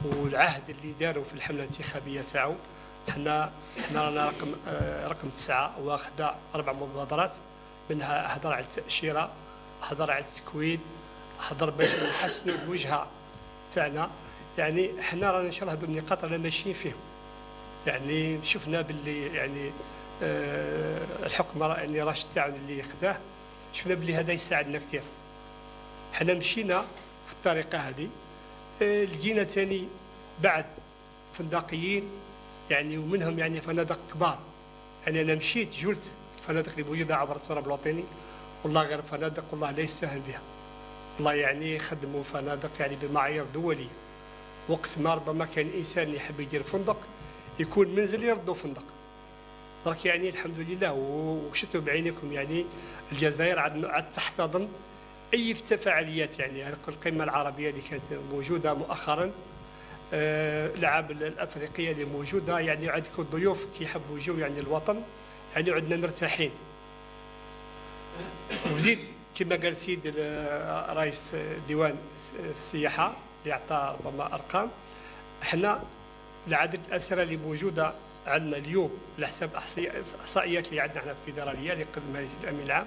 والعهد اللي داروا في الحمله الانتخابيه تاعو. احنا رانا رقم 9 واخذ 4 مبادرات منها هضر على التاشيره، هضر على التكوين، هضر باش نحسنوا الوجهه تاعنا. يعني احنا رانا ان شاء الله هذو النقاط رانا ماشيين فيهم. يعني شفنا باللي يعني الحكم يعني راشد تاعنا اللي خداه شفنا باللي هذا يساعدنا كثير. احنا مشينا في الطريقه هذه لقينا ثاني بعد فندقيين يعني ومنهم يعني فنادق كبار. يعني انا مشيت جلت الفنادق اللي موجوده عبر التراب الوطني والله غير فنادق والله لا يستهان بها. والله يعني خدموا فنادق يعني بمعايير دوليه. وقت ما ربما كان الانسان يحب يدير فندق يكون منزل يردوا فندق. درك يعني الحمد لله وشفتوا بعينكم يعني الجزائر عاد تحتضن اي فعاليات يعني القمه العربيه اللي كانت موجوده مؤخرا الالعاب الافريقيه اللي موجوده يعني عندكم الضيوف كيحبوا يجوا يعني الوطن يعني عندنا مرتاحين. وزيد كما قال سيد رئيس ديوان السياحه اللي عطى ربما ارقام احنا العدد الاسرى اللي موجوده عندنا اليوم على حساب الاحصائيات اللي عندنا احنا في الفيدراليه اللي قدمها الامين العام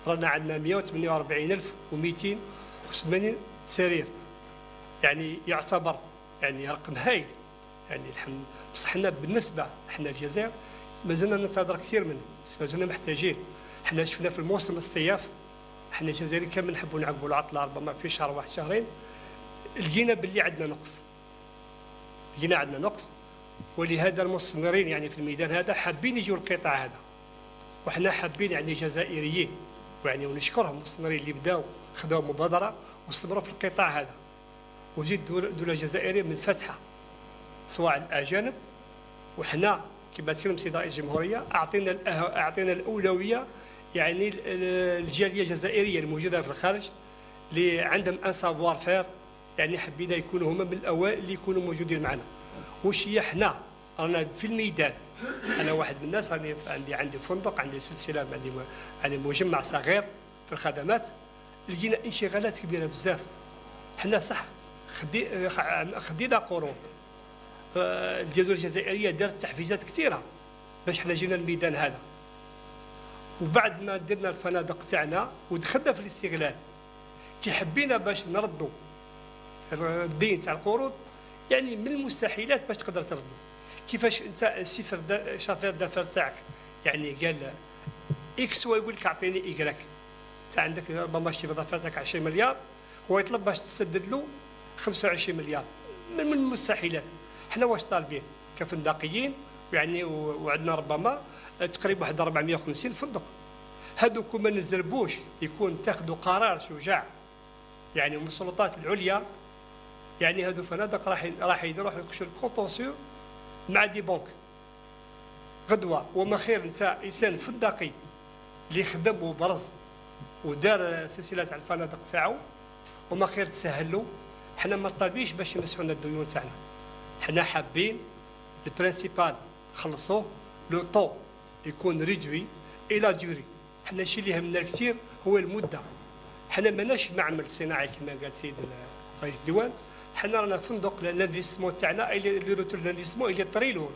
رانا عندنا 148,280 سرير. يعني يعتبر يعني رقم هائل يعني الحمد. بصح حنا بالنسبه احنا الجزائر مازلنا ننتظر كثير منه بس مازلنا محتاجين. حنا شفنا في الموسم الاصطياف احنا الجزائريين كامل نحبوا نعقبوا العطله ربما في شهر واحد شهرين لقينا باللي عندنا نقص. ولهذا المستثمرين يعني في الميدان هذا حابين يجوا القطاع هذا وحنا حابين يعني جزائريين ويعني ونشكرهم المستثمرين اللي بداوا خذوا مبادره واستمروا في القطاع هذا. وزيد الدوله الجزائريه من فتحه سواء الاجانب وحنا كما تكلم سيد رئيس الجمهوريه اعطينا الاولويه يعني الجاليه الجزائريه الموجوده في الخارج اللي عندهم ان سافوار فير يعني حبينا يكونوا هما من الاوائل اللي يكونوا موجودين معنا. واش هي حنا رانا في الميدان. انا واحد من الناس راني عندي فندق عندي سلسله عندي مجمع صغير في الخدمات لقينا انشغالات كبيره بزاف. حنا صح خدينا قروض الدوله الجزائريه دارت تحفيزات كثيره باش حنا جينا الميدان هذا. وبعد ما درنا الفنادق تاعنا ودخلنا في الاستغلال كي حبينا باش نردوا الدين تاع القروض يعني من المستحيلات باش تقدر تردوا. كيفاش انت شافير الدفع تاعك يعني قال اكس ويقول لك اعطيني ايكراك انت عندك ربما شتي الدفع تاعك 20 مليار هو يطلب باش تسدد له 25 مليار من المستحيلات. حنا واش طالبين كفندقيين يعني وعندنا ربما تقريبا واحد 450 فندق. هذوك ما نزربوش يكون تاخذوا قرار شجاع يعني من السلطات العليا يعني هذو فنادق راح يروحوا يخشوا الكونتونسيو مع دي بنك غدوه وما خير انسان فداقي اللي خدم وبرز ودار سلسله تاع الفنادق تاعو وما خير تسهل له. حنا ما طالبينش باش يمسحوا لنا الديون تاعنا، حنا حابين البرانسيبال نخلصوه لو طو يكون ريدوي الى ديوري. حنا الشيء اللي يهمنا كثير هو المده. حنا ماناش معمل صناعي كما قال سيد رئيس الديوان، حنا رانا فندق لانفستيسمون تاعنا اللي روتور لانفستيسمون اللي طريلون،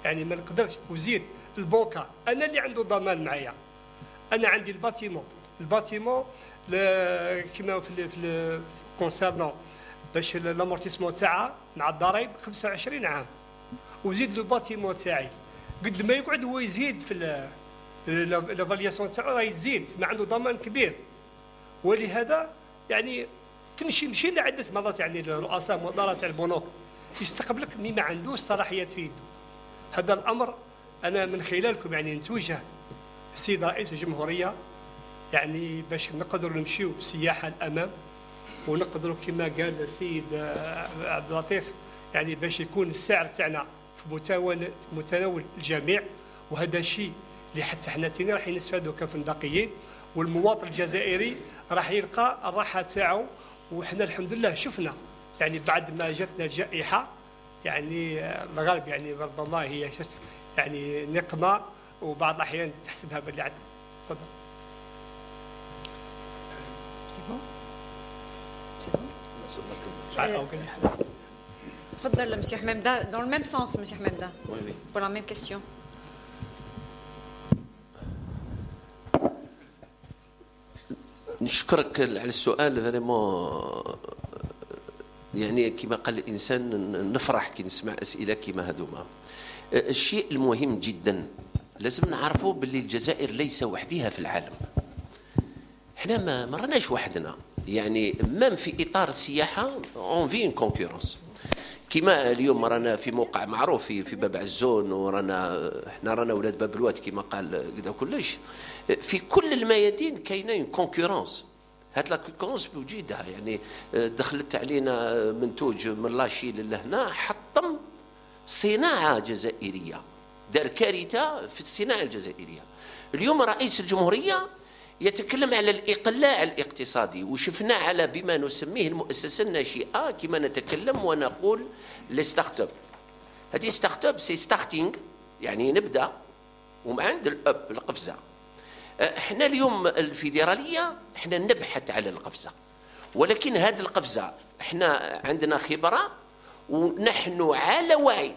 يعني ما نقدرش. وزيد البنكه انا اللي عنده ضمان معايا، انا عندي الباتيمون كما في كونسيرنون باش لامورتيسمون تاعها مع الضرائب 25 عام، وزيد لو باتيمون تاعي قد ما يقعد هو يزيد في لافالياسيون تاعو راه يزيد، ما عنده ضمان كبير. ولهذا يعني مشينا عده مرات يعني الرؤساء مدراء تاع البنوك يستقبلك مي ما عندوش صلاحيات في يده. هذا الامر انا من خلالكم يعني نتوجه السيد رئيس الجمهوريه يعني باش نقدروا نمشيو بسياحه الامام، ونقدروا كما قال السيد عبد اللطيف يعني باش يكون السعر تاعنا في متناول الجميع. وهذا الشيء اللي حتى حنا تينا راح نستفادوا كفندقيين، والمواطن الجزائري راح يلقى الراحه تاعو. وحنا الحمد لله شفنا يعني بعد ما جاتنا الجائحه يعني الغالب يعني ربما هي يعني نقمه، وبعض الاحيان تحسبها باللي عاد. تفضل. تفضل مسيو حمامده dans le même sens مسيو حمامده. Oui, oui. Pour la même question. نشكرك على السؤال فريمون. يعني كما قال الانسان نفرح كي نسمع اسئله كما هذوما. الشيء المهم جدا لازم نعرفوا باللي الجزائر ليس وحدها في العالم. احنا ما راناش وحدنا، يعني مام في اطار السياحه اون في ان كونكورونس. كما اليوم رانا في موقع معروف في باب عزون، ورانا احنا رانا ولاد باب الواد كما قال كذا كلش. في كل الميادين كاينه كونكورونس. هاد لا كونكورونس بوجودها يعني دخلت علينا منتوج من لاشيل لهنا حطم صناعه جزائريه، دار كارثه في الصناعه الجزائريه. اليوم رئيس الجمهوريه يتكلم على الإقلاع الاقتصادي، وشفنا على بما نسميه المؤسسة الناشئة كما نتكلم ونقول الستارت اب. هذه ستارت اب سي ستارتينغ يعني نبدا، ومع عند الاب القفزة. احنا اليوم الفيدرالية احنا نبحث على القفزة، ولكن هذه القفزة احنا عندنا خبرة ونحن على وعي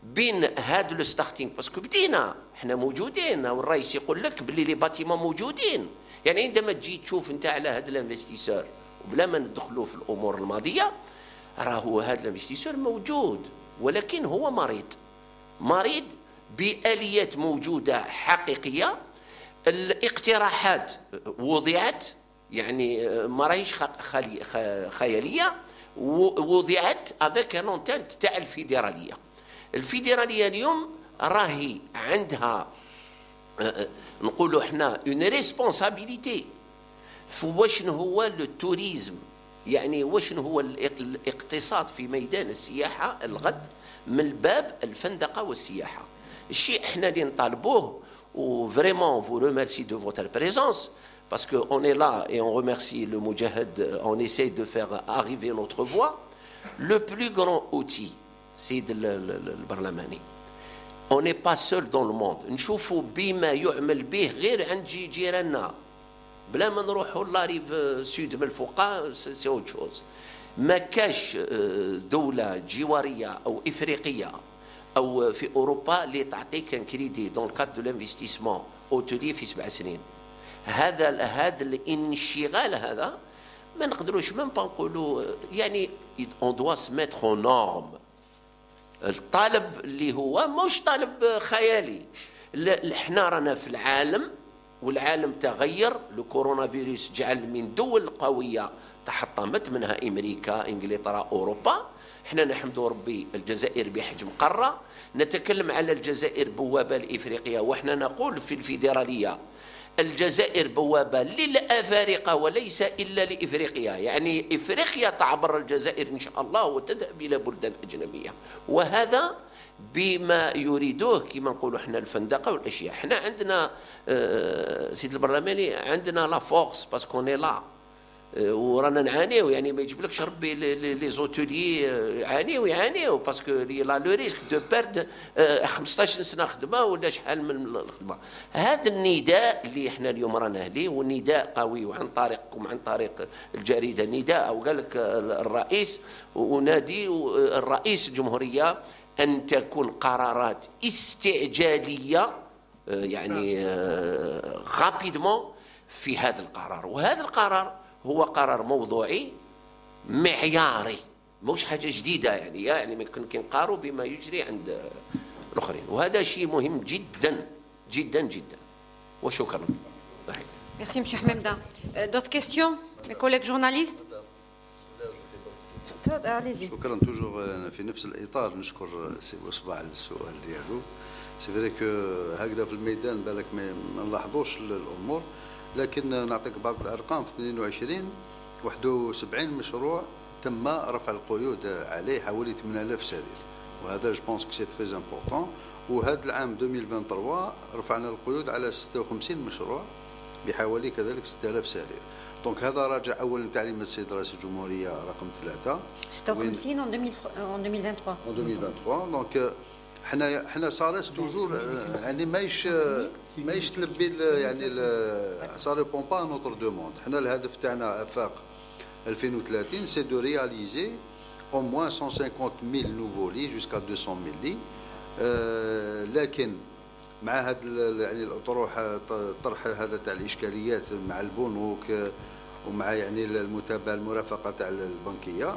بين هذا الستارتينغ، باسكو بدينا احنا موجودين، والرئيس يقول لك باللي لي باتيمون موجودين. يعني عندما تجي تشوف انت على هذا الانفستيسور وبلا ما ندخلوا في الامور الماضيه، راهو هذا الانفستيسور موجود، ولكن هو مريض باليات موجوده حقيقيه. الاقتراحات وضعت يعني ما راهيش خياليه، وضعت افيك ان اونتنت تاع الفيدراليه. الفيدراليه اليوم راهي عندها نقولوا احنا اون ريسبونسابيلتي في واش هو التوريزم، يعني واش هو الاقتصاد في ميدان السياحه الغد من باب الفندقه والسياحه. الشيء احنا اللي نطالبوه، وفريمون فو ريميرسي دو فوتر بريزونس parce que on est là et on remercie le Moudjahid, on essaie de faire arriver notre voix. Le plus grand outil سيد البرلماني. On n'est pas seul dans le monde. نشوفوا بما يعمل به غير عند جيراننا، بلا ما نروحوا لاريف سود من الفوقا سي اوت شوز. ما كاش دولة جوارية أو إفريقية أو في أوروبا اللي تعطيك ان كريدي دون الكاد دو لانفستيسمون اوتولي في 7 سنين. هذا الانشغال هذا ما نقدروش ميم با نقولوا يعني on doit se mettre aux normes. الطالب اللي هو مش طالب خيالي، احنا رانا في العالم والعالم تغير. الكورونا فيروس جعل من دول قويه تحطمت منها امريكا انجلترا اوروبا. احنا نحمد ربي الجزائر بحجم قاره، نتكلم على الجزائر بوابه لافريقيا، واحنا نقول في الفيدراليه الجزائر بوابه للافارقه وليس الا لافريقيا. يعني افريقيا تعبر الجزائر ان شاء الله وتذهب الى بلدان اجنبيه، وهذا بما يريدوه كما نقولوا احنا الفندقه والاشياء. احنا عندنا سيد البرلماني عندنا لا فورس باسكو ني لا ورانا نعانيو، يعني ما يجيبلكش ربي لي زوتوليي يعانيو باسكو لا لو ريسك دو بيرد 15 سنه خدمه ولا شحال من الخدمه. هذا النداء اللي احنا اليوم رانا عليه، والنداء قوي وعن طريقكم عن طريق الجريده نداء، او قال لك الرئيس ونادي الرئيس الجمهوريه ان تكون قرارات استعجاليه يعني رابيدمون في هذا القرار. وهذا القرار هو قرار موضوعي معياري، مش حاجه جديده يعني ممكن كنقاروا بما يجري عند الاخرين، وهذا شيء مهم جدا جدا جدا. وشكرا. Merci M. Hamemda. D'autres questions, mes collègues journalistes? Allez-y. شكرا. توجور في نفس الاطار نشكر سي وصباح على السؤال ديالو. سي فري كو هكذا في الميدان بالك ما نلاحظوش الامور، لكن نعطيك بعض الارقام. في 22 71 مشروع تم رفع القيود عليه، حوالي 8000 سرير، وهذا جو بونس كو سي تري امبورطون. وهذا العام 2023 رفعنا القيود على 56 مشروع بحوالي كذلك 6000 سرير. دونك هذا راجع اولا تعليم السيد رئيس الجمهوريه رقم 3 56 en 2023. En 2023 دونك حنا صارت توجور يعني ماهيش تلبي يعني سا ريبون با نوتر دوموند. حنا الهدف تاعنا افاق 2030 سي دو رياليزي au moins 150,000 nouveaux lits jusqu'à 200,000 lits. لكن مع هذا يعني الاطروحه طرح هذا تاع الاشكاليات مع البنوك ومع يعني المتابعه المرافقه تاع البنكيه،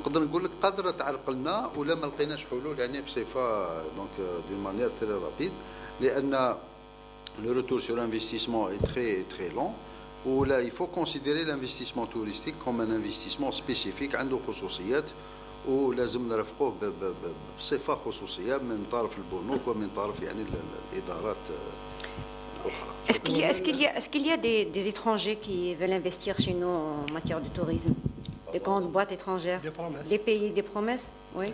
نقدر نقول لك قادره تعرقلنا ولا ما لقيناش حلول يعني بصفه دونك دون مانيير تري رابيد، لان لو روتور سور انفستيسمون اي تري لون. ولا il faut considérer l'investissement touristique comme un investissement spécifique عنده خصوصيات، ولازم نرافقوه بصفه خصوصيه من طرف البنوك ومن طرف يعني الادارات الاخرى. Est-ce qu'il y a des étrangers qui veulent investir chez nous en matière de tourisme? Des grandes boîtes étrangères? Des pays, des promesses? Oui.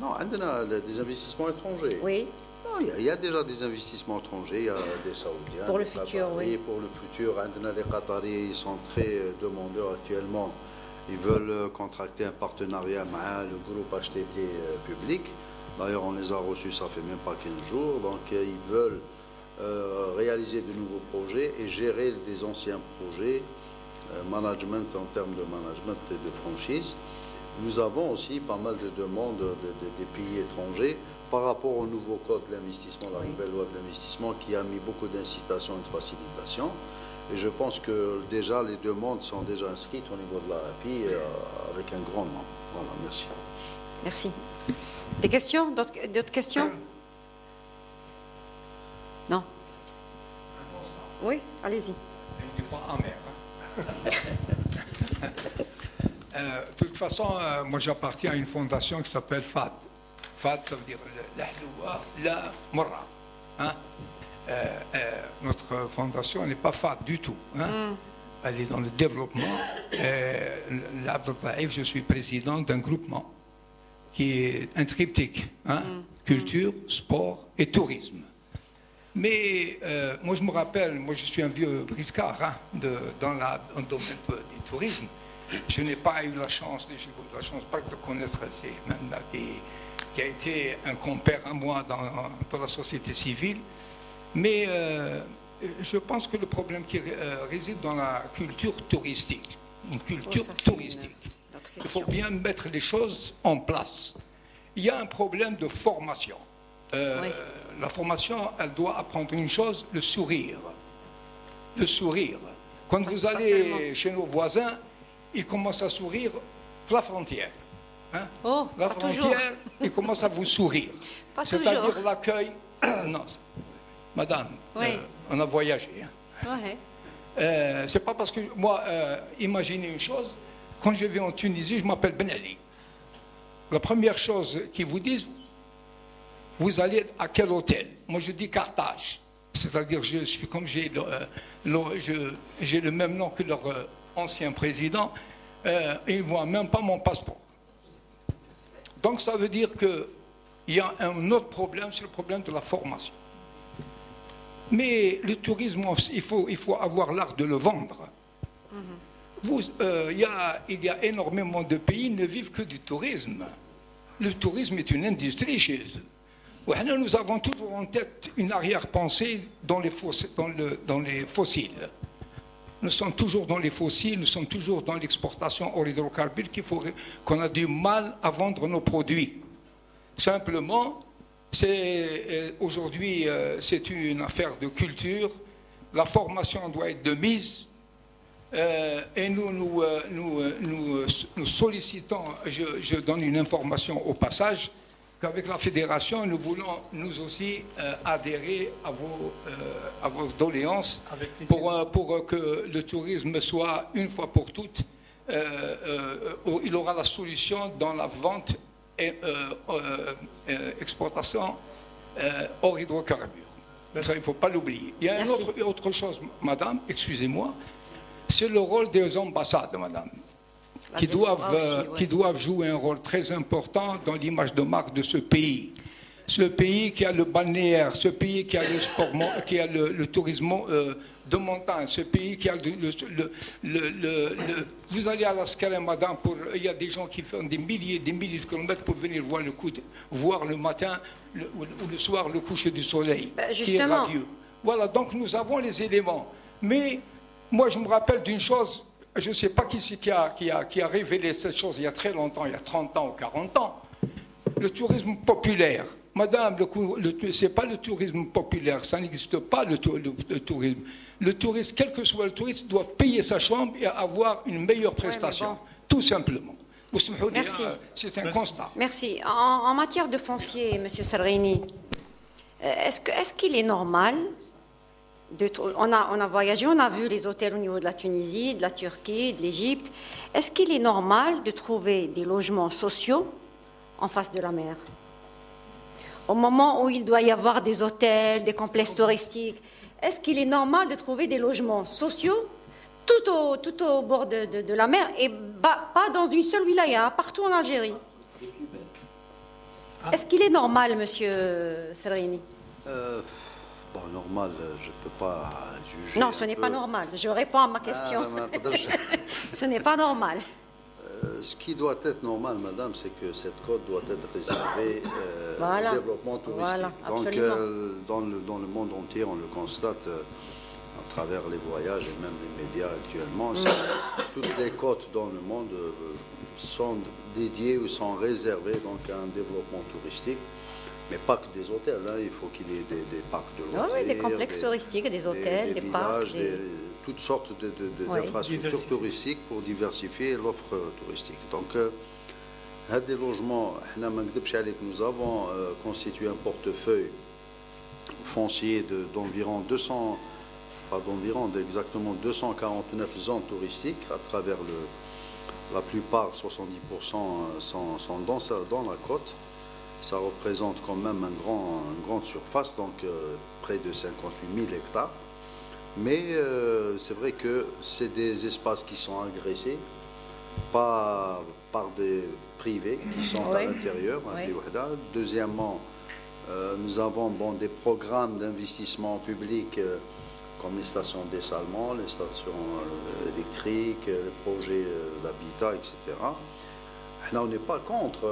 Non, on a des investissements étrangers. Oui. Non, il y a déjà des investissements étrangers, il y a des Saoudiens. Pour le futur, oui. Pour le futur, les Qataris ils sont très demandeurs actuellement. Ils veulent contracter un partenariat avec le groupe HTT public. D'ailleurs, on les a reçus, ça fait même pas 15 jours. Donc, ils veulent réaliser de nouveaux projets et gérer des anciens projets, management en termes de management et de franchise. Nous avons aussi pas mal de demandes des pays étrangers par rapport au nouveau code de l'investissement, la nouvelle loi de l'investissement qui a mis beaucoup d'incitation et de facilitation. Et je pense que déjà les demandes sont déjà inscrites au niveau de l'API avec un grand nombre. Voilà, merci. Merci. Des questions? D'autres questions? Non? Oui, allez-y. De toute façon, moi j'appartiens à une fondation qui s'appelle FAD. FAD, ça veut dire la Hloua, la Morra. Notre fondation n'est pas FAD du tout. Elle est dans le développement. L'Abdeltaïf, je suis président d'un groupement qui est un triptyque. Culture, sport et tourisme. Mais moi je me rappelle, moi je suis un vieux briscard dans le domaine du tourisme. Je n'ai pas eu la chance, pas de connaître Hamemda qui a été un compère à moi dans la société civile. Mais je pense que le problème qui réside dans la culture touristique, une culture touristique, il faut bien mettre les choses en place. Il y a un problème de formation. Oui. La formation, elle doit apprendre une chose, le sourire. Le sourire. Quand vous allez chez nos voisins, ils commencent à sourire la frontière. La frontière, ils commencent à vous sourire. C'est-à-dire l'accueil. Non, madame, oui. On a voyagé. Oui. C'est pas parce que moi, imaginez une chose, quand je vais en Tunisie, je m'appelle Ben Ali. La première chose qu'ils vous disent, vous allez à quel hôtel? Moi je dis Carthage. C'est-à-dire je suis comme j'ai le même nom que leur ancien président, ils ne voient même pas mon passeport. Donc ça veut dire que il y a un autre problème, c'est le problème de la formation. Mais le tourisme, il faut avoir l'art de le vendre. Il y a énormément de pays qui ne vivent que du tourisme. Le tourisme est une industrie chez eux. Nous avons toujours en tête une arrière-pensée dans les fossiles. Nous sommes toujours dans les fossiles, nous sommes toujours dans l'exportation hors hydrocarbures, qu'on a du mal à vendre nos produits. Simplement, aujourd'hui, c'est une affaire de culture. La formation doit être de mise. Et nous sollicitons, je donne une information au passage, qu'avec la fédération, nous voulons nous aussi adhérer à vos doléances pour que le tourisme soit une fois pour toutes, il aura la solution dans la vente et exportation hors hydrocarbures. Il ne faut pas l'oublier. Il y a une autre chose, madame, excusez-moi, c'est le rôle des ambassades, madame. Qui doivent jouer un rôle très important dans l'image de marque de ce pays. Ce pays qui a le balnéaire, ce pays qui a le sport, qui a le tourisme de montagne, ce pays qui a vous allez à la Scala, madame, il y a des gens qui font des milliers de kilomètres pour venir voir le matin ou le soir le coucher du soleil, qui est radieux. Voilà, donc nous avons les éléments. Mais moi, je me rappelle d'une chose. Je ne sais pas qui a révélé cette chose il y a très longtemps, il y a 30 ans ou 40 ans. Le tourisme populaire. Madame, ce n'est pas le tourisme populaire, ça n'existe pas le tourisme. Le touriste, quel que soit le touriste, doit payer sa chambre et avoir une meilleure prestation, tout simplement. Merci. C'est un constat. Merci. En matière de foncier, M. Serghini, est-ce qu'il est normal on a voyagé, on a vu les hôtels au niveau de la Tunisie, de la Turquie, de l'Égypte. Est-ce qu'il est normal de trouver des logements sociaux en face de la mer? Au moment où il doit y avoir des hôtels, des complexes touristiques, est-ce qu'il est normal de trouver des logements sociaux tout au bord de la mer et pas dans une seule wilaya, partout en Algérie? Est-ce qu'il est normal, Monsieur Serghini? Bon, normal, je ne peux pas juger. Non, ce n'est pas normal. Je réponds à ma question. Ce n'est pas normal. Ce qui doit être normal, madame, c'est que cette côte doit être réservée au développement touristique. Donc, dans le monde entier, on le constate à travers les voyages et même les médias actuellement. Toutes les côtes dans le monde sont dédiées ou sont réservées donc, à un développement touristique. Mais pas que des hôtels, hein. Il faut qu'il y ait des parcs de loisirs, oui, des complexes touristiques, des hôtels, des parcs. Toutes sortes d'infrastructures touristiques pour diversifier l'offre touristique. Donc, des logements, nous avons constitué un portefeuille foncier d'environ exactement 249 zones touristiques à travers la plupart, 70% sont dans la côte. Ça représente quand même une grande surface, donc près de 58 000 hectares. Mais c'est vrai que c'est des espaces qui sont agressés par des privés qui sont à l'intérieur. Deuxièmement, nous avons des programmes d'investissement public comme les stations de dessalement, les stations électriques, les projets d'habitat, etc. Là, on n'est pas contre.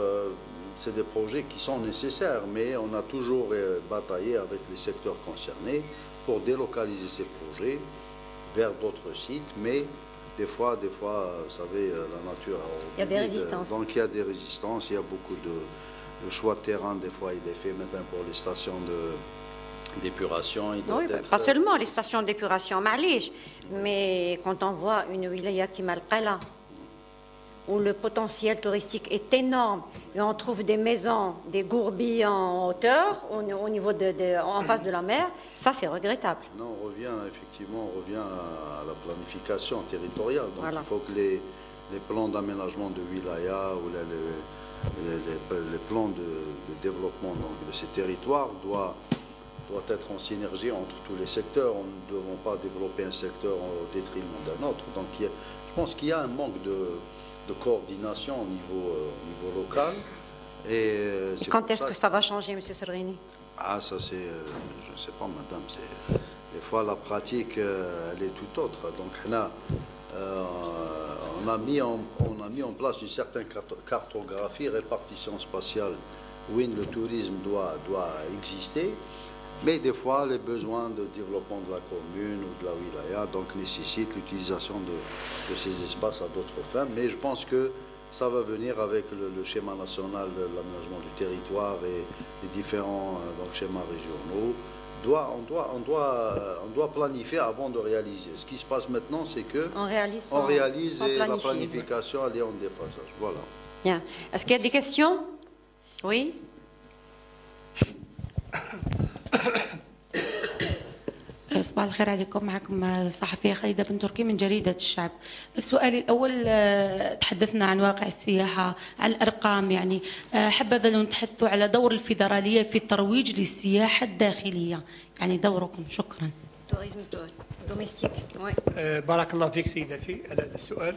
C'est des projets qui sont nécessaires, mais on a toujours bataillé avec les secteurs concernés pour délocaliser ces projets vers d'autres sites, mais des fois, vous savez, la nature il y a des résistances. Donc il y a des résistances, il y a beaucoup de choix de terrain, des fois il est fait maintenant pour les stations d'épuration. Oui, pas seulement les stations d'épuration, mais quand on voit une wilaya qui Malqala, où le potentiel touristique est énorme et on trouve des maisons, des gourbilles en hauteur, au niveau en face de la mer, ça c'est regrettable. Non, on revient à la planification territoriale. Donc il faut que les plans d'aménagement de wilaya ou les plans de développement de ces territoires doivent être en synergie entre tous les secteurs. On ne devons pas développer un secteur au détriment d'un autre. Donc je pense qu'il y a un manque de coordination au niveau local Quand est-ce que ça va changer, M. Serghini? Ah, ça c'est, je ne sais pas, madame, des fois la pratique, elle est tout autre. Donc là, on a mis en place une certaine cartographie, répartition spatiale, où le tourisme doit exister, mais des fois les besoins de développement de la commune ou de la wilaya donc nécessitent l'utilisation de ces espaces à d'autres fins. Mais je pense que ça va venir avec le schéma national de l'aménagement du territoire et les différents schémas régionaux. On doit planifier avant de réaliser. Ce qui se passe maintenant, c'est que on réalise et la planification elle est en déphasage. Voilà. Bien. Est-ce qu'il y a des questions? Oui. صباح الخير عليكم. معكم صحفية خالدة بن تركي من جريدة الشعب. سؤالي الأول، تحدثنا عن واقع السياحة، عن الأرقام، يعني حبذا لو نتحدثوا على دور الفيدرالية في الترويج للسياحة الداخلية، يعني دوركم. شكرا. بارك الله فيك سيدتي على هذا السؤال.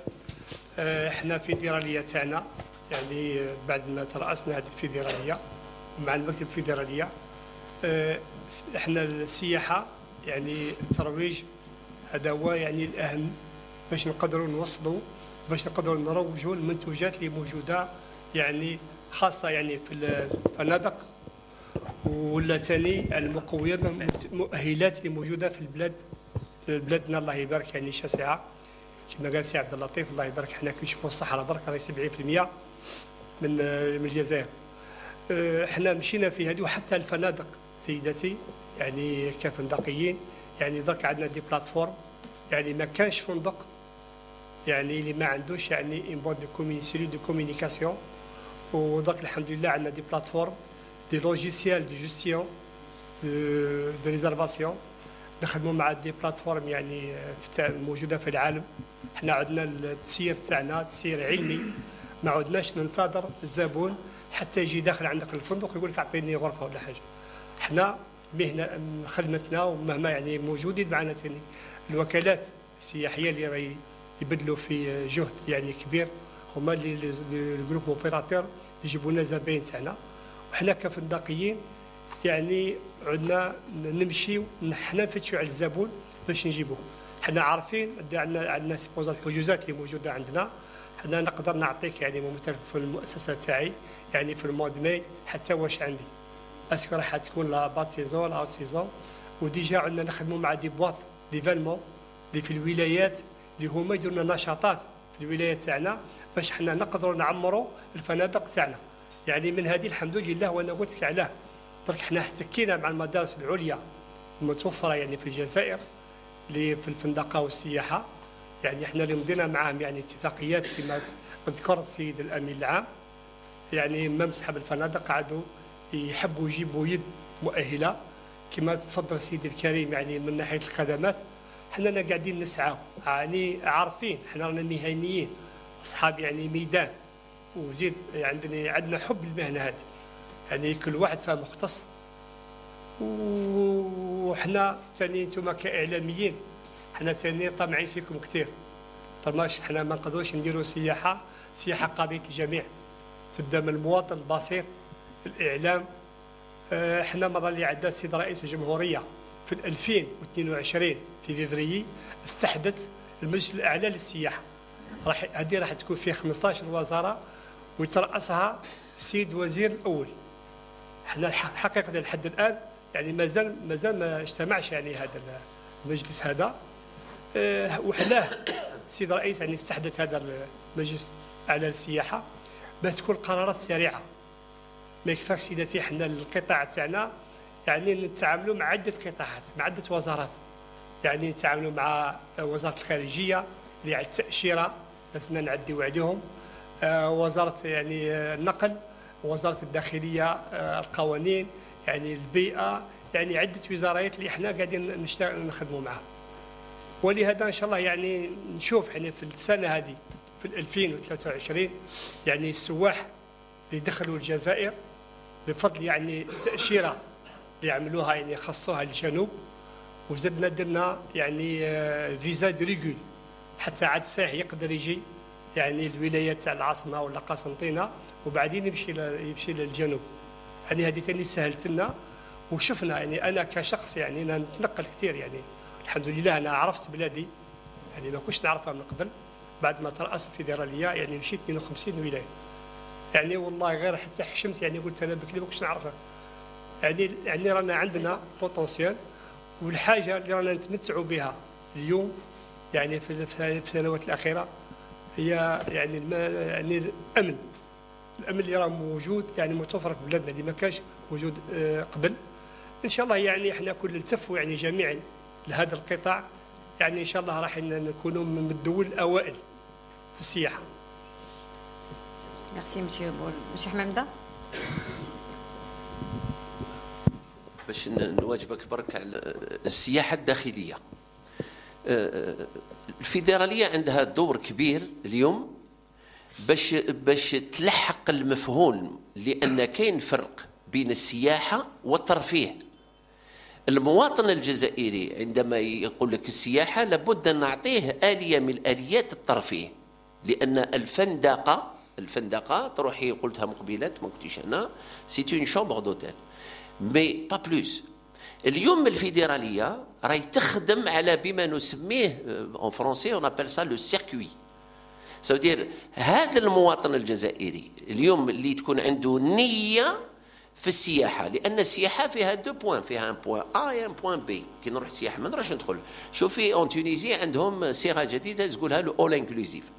احنا الفيدرالية تاعنا يعني بعد ما ترأسنا هذه الفيدرالية مع المكتب الفيدرالية، احنا السياحة يعني الترويج هذا هو يعني الأهم باش نقدروا نوصلوا، باش نقدروا نروجوا المنتوجات اللي موجودة يعني خاصة يعني في الفنادق ولا ثاني المقوية المؤهلات اللي موجودة في البلاد. بلادنا الله يبارك يعني شاسعة كما قال سي عبد اللطيف الله يبارك. حنا كنشوفوا الصحراء برك راهي 70% من الجزائر. احنا مشينا في هذه وحتى الفنادق سيدتي يعني كفندقيين يعني درك عندنا دي بلاتفورم يعني ما كانش فندق يعني اللي ما عندوش يعني ان بوت دو كومينيكاسيون. ودرك الحمد لله عندنا دي بلاتفورم دي لوجيسيال دو جيستيون دو ريزرفاسيون نخدموا مع دي بلاتفورم يعني موجوده في العالم. حنا عندنا التسيير تاعنا تسيير علمي، ما عدناش ننتظر الزبون حتى يجي داخل عندك الفندق يقول لك اعطيني غرفه ولا حاجه. حنا مهنه خدمتنا ومهما يعني موجودين معنا ثاني الوكالات السياحيه اللي راهي يبذلوا في جهد يعني كبير، هما اللي الجروب اوبيراتور يجيبوا لنا زباين تاعنا. وحنا كفندقيين يعني عندنا نمشيو حنا نفتشوا على الزبون باش نجيبوه. حنا عارفين عندنا سيبوزا الحجوزات اللي موجوده عندنا. حنا نقدر نعطيك يعني مثلا في المؤسسه تاعي يعني في المود ماي حتى واش عندي اسكو راح تكون لا بات سيزون لا سيزون. وديجا عندنا نخدموا مع دي بواط ديفالمون اللي في الولايات اللي هما يديروا لنا نشاطات في الولايات تاعنا باش حنا نقدروا نعمروا الفنادق تاعنا. يعني من هذه الحمد لله وانا قلت لك علاه درك حنا احتكينا مع المدارس العليا المتوفره يعني في الجزائر اللي في الفندقه والسياحه. يعني احنا اللي مضينا معاهم يعني اتفاقيات كما ذكر السيد الامين العام يعني ما مسحب الفنادق قعدوا يحبوا يجيبوا يد مؤهله كما تفضل سيدي الكريم يعني من ناحيه الخدمات. حنا قاعدين نسعى يعني عارفين حنا رانا مهنيين اصحاب يعني ميدان وزيد يعني عندنا حب المهنه هذه يعني كل واحد فيها مختص. وحنا ثاني انتم كاعلاميين حنا ثاني طامعين فيكم كثير. طرماش حنا ما نقدروش نديروا سياحه قضيه الجميع تبدا من المواطن البسيط الاعلام. حنا مره اللي عندنا السيد رئيس الجمهوريه في 2022 في فيفري استحدث المجلس الاعلى للسياحه. راح تكون فيه 15 وزاره ويترأسها السيد وزير الاول. حنا حقيقه لحد الان يعني مازال ما اجتمعش يعني هذا المجلس هذا. وحلاه السيد الرئيس يعني استحدث هذا المجلس الاعلى للسياحه باش تكون قرارات سريعه. ما يكفاش سيداتي حنا القطاع تاعنا يعني نتعاملوا مع عده قطاعات مع عده وزارات. يعني نتعاملوا مع وزاره الخارجيه اللي على التاشيره لازمنا نعديو عليهم، وزاره يعني النقل، وزاره الداخليه القوانين يعني البيئه، يعني عده وزارات اللي احنا قاعدين نخدموا معها. ولهذا ان شاء الله يعني نشوف يعني في السنه هذه في 2023 يعني السواح اللي دخلوا الجزائر بفضل يعني التاشيره اللي عملوها يعني خصوها للجنوب، وزدنا درنا يعني فيزا دريغول حتى عاد السائح يقدر يجي يعني الولايات تاع العاصمه ولا قسنطينه وبعدين يمشي للجنوب. يعني هذه ثاني سهلت لنا وشفنا. يعني انا كشخص يعني انا نتنقل كثير، يعني الحمد لله انا عرفت بلادي يعني ما كنتش نعرفها من قبل. بعد ما ترأست الفيدراليه يعني مشيت 52 ولايه، يعني والله غير حتى حشمت، يعني قلت انا بكري ما كنتش نعرفها. يعني رانا عندنا بوتنسيال، والحاجه اللي رانا نتمتعوا بها اليوم يعني في السنوات الاخيره هي يعني يعني الامن اللي راه موجود، يعني متوفر في بلادنا اللي ما كانش موجود قبل. ان شاء الله يعني احنا كل نلتفوا يعني جميعا لهذا القطاع، يعني ان شاء الله راح نكونوا من الدول الاوائل في السياحه. ميرسي مسيو بول. مسيو حمامده. باش نواجبك برك على السياحه الداخليه. الفيدراليه عندها دور كبير اليوم باش تلحق المفهوم، لان كاين فرق بين السياحه والترفيه. المواطن الجزائري عندما يقول لك السياحه لابد ان نعطيه اليه من اليات الترفيه، لان الفندقه تروحي قلتها مقبلات ما قلتيش انا، سي اون شومبر دوتيل مي با بلوس. اليوم الفيدراليه راهي تخدم على بما نسميه en français on appelle ça le circuit. سودير هذا المواطن الجزائري اليوم اللي تكون عنده نيه في السياحه، لان السياحه فيها دو بوان، فيها ان بوان ا و ان بوان بي. كي نروح السياحه ما نروحش ندخل. شوفي اون تونيزي عندهم صيغه جديده تقولها له اول انكلوزيف.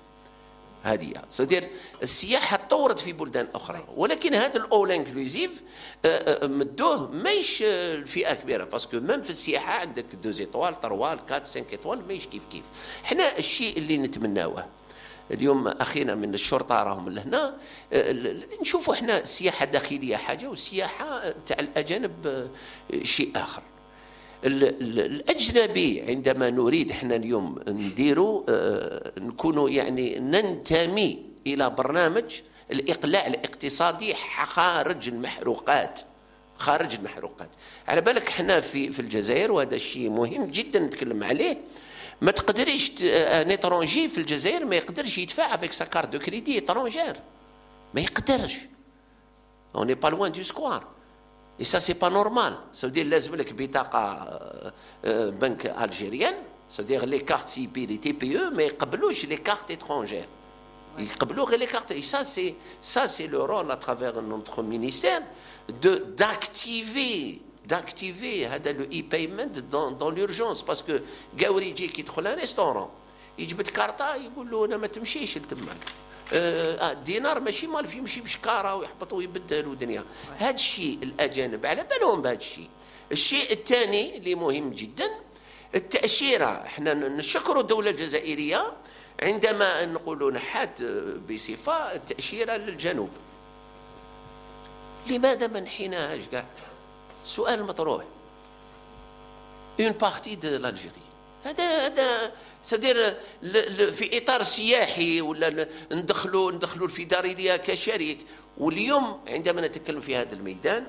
هذه سودير السياحه تطورت في بلدان اخرى، ولكن هذا الاول انكلوزيف مدوه ماهيش الفئه كبيره، باسكو ميم في السياحه عندك 2 ايطوال 3 4 5 ايطوال ماهيش كيف. احنا الشيء اللي نتمناوه اليوم اخينا من الشرطه راهم لهنا، نشوفوا احنا السياحه الداخليه حاجه والسياحه تاع الاجانب شيء اخر. الاجنبي عندما نريد احنا اليوم نديروا نكونوا يعني ننتمي الى برنامج الاقلاع الاقتصادي خارج المحروقات. على بالك احنا في الجزائر، وهذا الشيء مهم جدا نتكلم عليه. ما تقدريش ان اترونجي في الجزائر ما يقدرش يدفع افيك سا كارت دو كريدي اترونجير، ما يقدرش. اون ني با لوان دو سكوار اي سا سي با نورمال. سودير لازم لك بطاقه بنك الجيريان، سودير لي كارت سي بي لي تي بي او ما يقبلوش لي كارت اترونجير، يقبلوا غير لي كارت. اي سا سي لو رول ا ترافير نوتر مينيستير d'activer هذا لو اي بايمنت دون لورجونس. باسكو قاوري يجيك يدخل ان ريستورون يجبد كارطه يقول له انا ما تمشيش لتما، الدينار ماشي مالف يمشي بشكاره ويحبط ويبدل ودنيا. هذا الشيء الاجانب على بالهم بهذا الشيء. الشيء الثاني اللي مهم جدا التاشيره. احنا نشكروا الدوله الجزائريه عندما نقولوا نحات بصفه التاشيره للجنوب. لماذا ما نحيناهاش كاع؟ سؤال مطروح. اون بارتي دو لالجيري هذا سدير في اطار سياحي ولا ندخلوا الفيدراليه كشريك. واليوم عندما نتكلم في هذا الميدان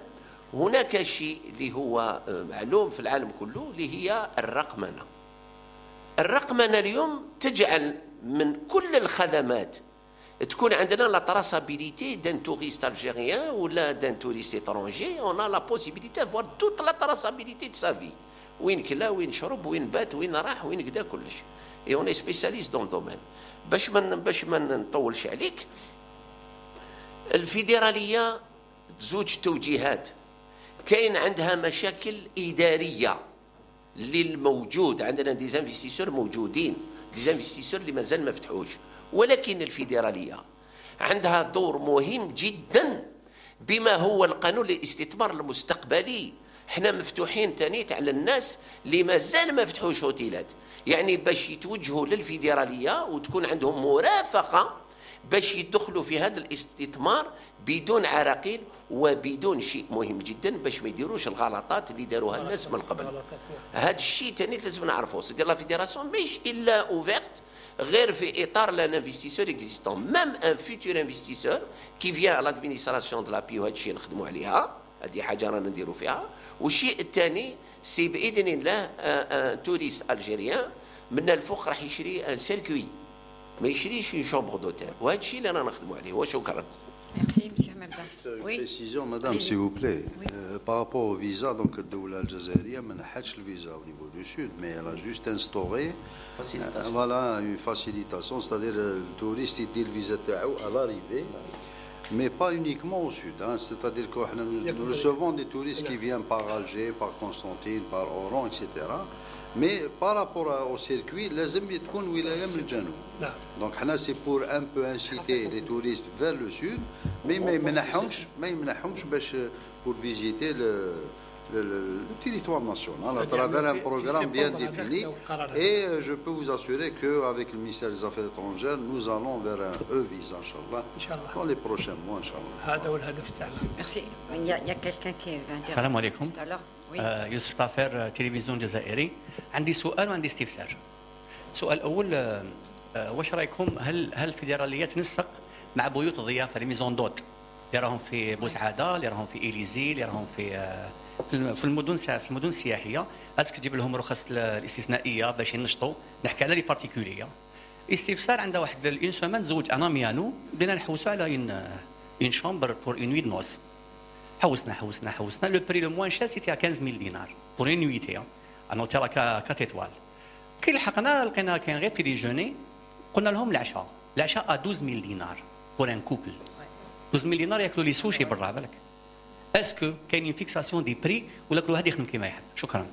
هناك شيء اللي هو معلوم في العالم كله اللي هي الرقمنه. الرقمنه اليوم تجعل من كل الخدمات تكون عندنا لا تراسابيليتي دان توريست الجيريان ولا دان توريست اترونجي. اون لا بوسيبيليتي فوار توت لا تراسابيليتي دو سا في، وين كلا وين شرب وين بات وين راح وين كدا كلش. اي اون سبيسياليست دون دومين. باش ما نطولش عليك، الفيدراليه زوج توجيهات. كاين عندها مشاكل اداريه للموجود. عندنا ديزانفستيسور موجودين، ديزانفستيسور اللي مازال ما فتحوش، ولكن الفيدراليه عندها دور مهم جدا بما هو القانون للاستثمار المستقبلي. احنا مفتوحين تانيت على الناس اللي مازال ما فتحوش اوتيلات، يعني باش يتوجهوا للفيدراليه وتكون عندهم مرافقه باش يدخلوا في هذا الاستثمار بدون عراقيل وبدون شيء مهم جدا باش ما يديروش الغلطات اللي داروها الناس من قبل. هذا الشيء ثاني لازم نعرفوه. سيدي لا فيدراسيون مش الا اوفيرت غير في اطار لان انفستيسور اكزيستون، ميم ان فيتور انفستيسور كي فيان ا لادمينستراسيون دو لابي، وهذا الشيء نخدموا عليها، هذه حاجه رانا نديروا فيها. والشيء الثاني سي باذن الله ان توريست الجيريان من الفوق راح يشري ان سيركوي ما يشريش اون شومبر دوتيل، وهذا الشيء اللي انا نخدموا عليه. وشكرا. Merci, monsieur Hamada. Une Oui. précision, madame, s'il vous plaît. Par rapport au visa, donc, الدولة الجزائرية ما نحتش le visa au niveau du sud, mais elle a juste instauré voilà, une facilitation, c'est-à-dire le touriste il dit le visa تاعو à l'arrivée, mais pas uniquement au sud. Hein. C'est-à-dire que nous recevons des touristes qui viennent par Alger, par Constantine, par Oran, etc. Mais par rapport au circuit, لازم تكون ولاية من الجنوب. Donc c'est pour un peu inciter les touristes vers le sud, mais ما يمنحهمش باش pour visiter le territoire national à travers un programme bien défini. Et je peux vous assurer qu'avec le ministère des Affaires étrangères, nous allons vers un e-visa, Inch'Allah, dans les prochains mois, Inch'Allah. Merci. Il y a quelqu'un qui va intervenir. السلام عليكم. Tout à l'heure. Oui. يوسف طافر تلفزيون جزائري. عندي سؤال وعندي استفسار. السؤال الأول واش رايكم هل الفيدرالية تنسق مع بيوت الضيافة لي ميزون دوت اللي راهم في بوسعادة، اللي راهم في إليزي، اللي راهم في المدن السياحية، اسك تجيب لهم رخص الاستثنائية باش ينشطوا؟ نحكي على لي بارتيكولية. استفسار عندها واحد اون سومان تزوج انا ميانو، بدينا نحوسوا على اون شامبر بور اون نوي نوس. حوسنا لو بري لو موان شا سيتي 15000 دينار بور اون نويتي ان اوتيل 4 ايطوال. كي لحقنا لقينا كاين غير في ديجوني، قلنا لهم العشاء 12000 دينار بور ان كوبل. 12000 دينار ياكلوا لي سوشي برا بالك. اسكو كاينين فيكساسيون دي بري ولا كل واحد يخدم كيما يحب؟ شكرا.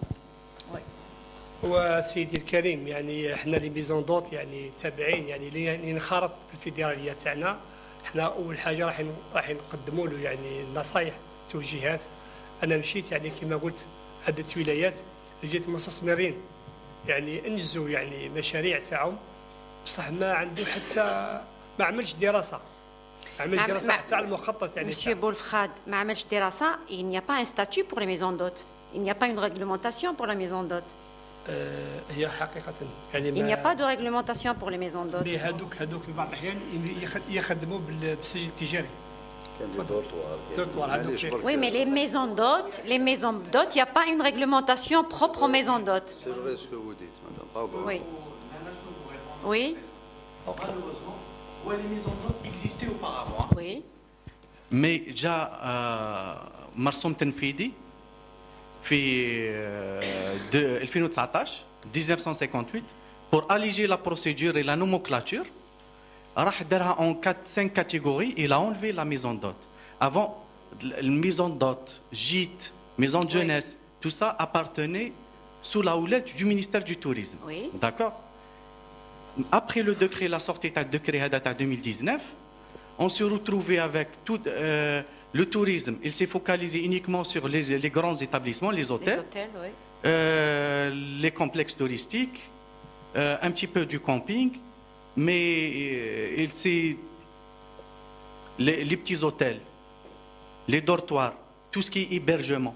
وسيدي الكريم يعني احنا لي ميزون دوت يعني تابعين يعني اللي نخرط بالفيدراليه تاعنا. احنا اول حاجه راح نقدموا له يعني نصايح توجيهات. انا مشيت يعني كما قلت عده ولايات لقيت مستثمرين يعني انجزوا يعني مشاريع تاعهم، بصح ما عنده حتى ما عملش دراسه. عمل دراسه حتى على المخطط يعني. Monsieur Bolfrad, ما عملش دراسه. Il n'y a pas un statut pour les maisons d'hôtes. Il n'y a pas une réglementation pour la maison d'hôtes. هي حقيقه يعني Il n'y a pas de réglementation pour les maisons d'hôtes. هذوك في بعض الاحيان يخدموا بالسجل التجاري. Oui, mais les maisons d'hôtes, il n'y a pas une réglementation propre aux maisons d'hôtes. C'est vrai ce que vous dites, madame. Pardon. Oui. Oui. Malheureusement, les maisons d'hôtes existaient auparavant. Oui. Mais جاء مرسوم تنفيذي في 2019 1958 pour alléger la procédure et la nomenclature. راح دارها en 5 catégories. Il a enlevé la maison d'hôte. Avant, la maison d'hôte, gîte, maison de jeunesse, tout ça appartenait sous la houlette du ministère du Tourisme. Oui. D'accord. Après le décret, la sortie du décret en 2019, on s'est retrouvé avec tout le tourisme. Il s'est focalisé uniquement sur les grands établissements, les hôtels, oui. Les complexes touristiques, un petit peu du camping, mais les petits hôtels, les dortoirs, tout ce qui est hébergement,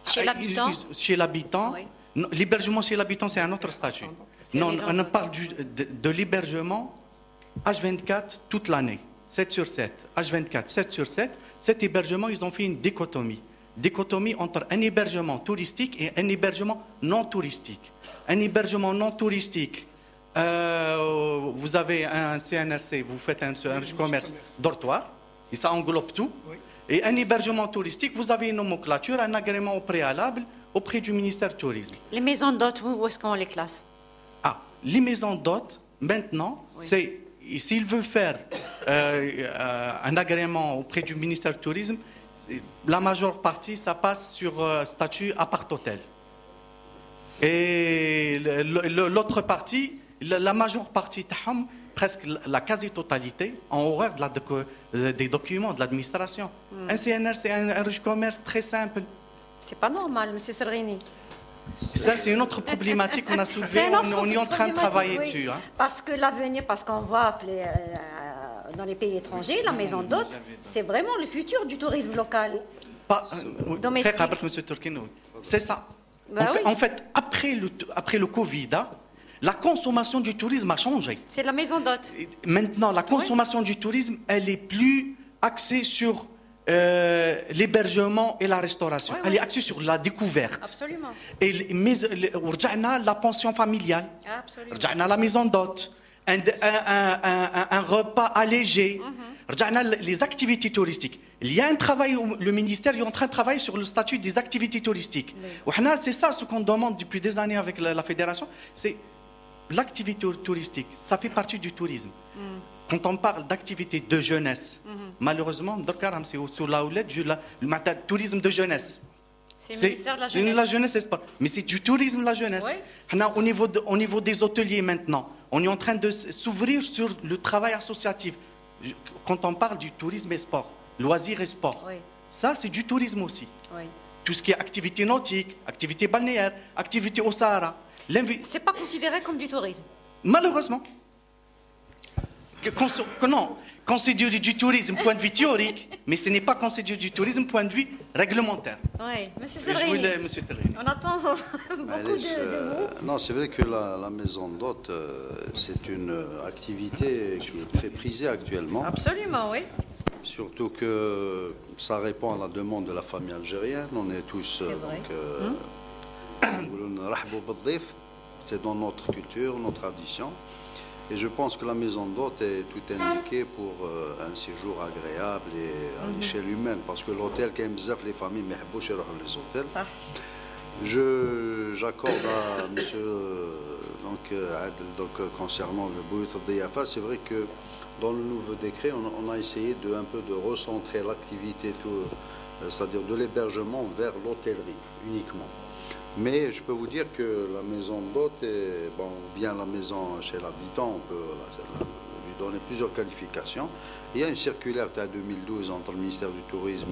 chez l'habitant. Oui. L'hébergement chez l'habitant, c'est un autre statut. Non, on parle de l'hébergement H24 toute l'année, 7 sur 7. H24, 7 sur 7. Cet hébergement, ils ont fait une dichotomie. Dichotomie entre un hébergement touristique et un hébergement non touristique. Un hébergement non touristique, vous avez un CNRC, vous faites un commerce dortoir, et ça englobe tout. Oui. Et un hébergement touristique, vous avez une nomenclature, un agrément au préalable auprès du ministère du Tourisme. Les maisons d'hôtes, où est-ce qu'on les classe? Les maisons d'hôtes, maintenant, Oui. c'est s'il veut faire un agrément auprès du ministère du Tourisme, la majeure partie, ça passe sur statut appart-hôtel. Et l'autre partie, la majeure partie, presque la quasi-totalité, en horreur des documents de l'administration. Un CNR, c'est un commerce très simple. C'est pas normal, monsieur Serrini. Ça, c'est une autre problématique qu'on a soulevée. On est en train de travailler dessus. Hein. Parce que l'avenir, parce qu'on voit dans les pays étrangers, la maison d'hôtes, c'est vraiment le futur du tourisme local. Domestique. Monsieur Turkino, c'est ça. Bah En fait, après le Covid, hein, la consommation du tourisme a changé. C'est la maison d'hôtes. Maintenant, la consommation du tourisme, elle est plus axée sur l'hébergement et la restauration. Elle est axée sur la découverte. Absolument. Et la pension familiale. Absolument. La maison d'hôte. un repas allégé. Les activités touristiques. Il y a un travail, le ministère est en train de travailler sur le statut des activités touristiques. C'est ça ce qu'on demande depuis des années avec la fédération, c'est l'activité touristique. Ça fait partie du tourisme. Quand on parle d'activité de jeunesse, malheureusement, sur le tourisme de jeunesse. C'est le ministère de la jeunesse. La jeunesse, c'est pas. Mais c'est du tourisme, la jeunesse. Oui. Au niveau des hôteliers maintenant, on est en train de s'ouvrir sur le travail associatif. Quand on parle du tourisme et sport, loisirs et sport, oui. Ça c'est du tourisme aussi. Oui. Tout ce qui est activité nautique, activité balnéaire, activité au Sahara. C'est pas considéré comme du tourisme. Malheureusement. Non, considéré du tourisme point de vue théorique, mais ce n'est pas considéré du tourisme point de vue réglementaire. Oui, monsieur Serrini. On attend beaucoup de vous. Non, c'est vrai que la maison d'hôte, c'est une activité qui est très prisée actuellement. Absolument, oui. Surtout que ça répond à la demande de la famille algérienne. On est tous c'est dans notre culture, nos traditions. Et je pense que la maison d'hôte est tout indiquée pour un séjour agréable et à l'échelle humaine. Parce que l'hôtel, quand même, les familles ne veulent pas les hôtels. J'accorde à monsieur concernant le Bouyut Diafa, c'est vrai que dans le nouveau décret, on a essayé un peu de recentrer l'activité, c'est-à-dire de l'hébergement vers l'hôtellerie uniquement. Mais je peux vous dire que la maison d'hôte, ou bien la maison chez l'habitant, on peut lui donner plusieurs qualifications. Il y a une circulaire de 2012 entre le ministère du Tourisme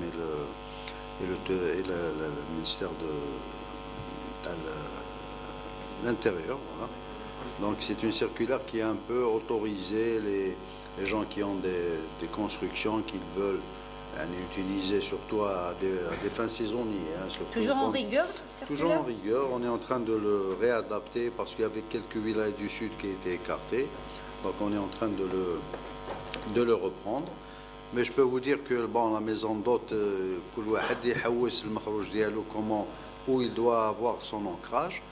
et le ministère de l'Intérieur. Voilà. Donc c'est une circulaire qui a un peu autorisé les gens qui ont des constructions qu'ils veulent utiliser surtout à des fins saisonnières. Toujours en rigueur? Toujours en rigueur. On est en train de le réadapter parce qu'il y avait quelques villages du sud qui étaient écartés. Donc on est en train de le reprendre. Mais je peux vous dire que la maison d'hôte, où il doit avoir son ancrage.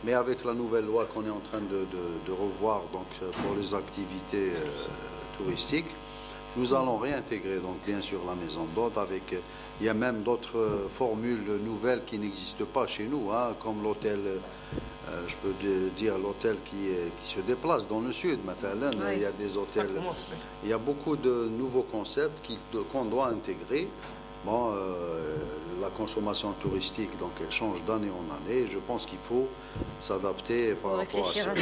Mais avec la nouvelle loi qu'on est en train de revoir donc, pour les activités touristiques, nous allons réintégrer donc bien sûr la maison d'hôte avec, il y a même d'autres formules nouvelles qui n'existent pas chez nous, hein, comme l'hôtel, je peux dire l'hôtel qui se déplace dans le sud, maintenant, il y a des hôtels, il y a beaucoup de nouveaux concepts qu'on doit intégrer. Bon, la consommation touristique, donc elle change d'année en année. Je pense qu'il faut s'adapter par rapport à cela.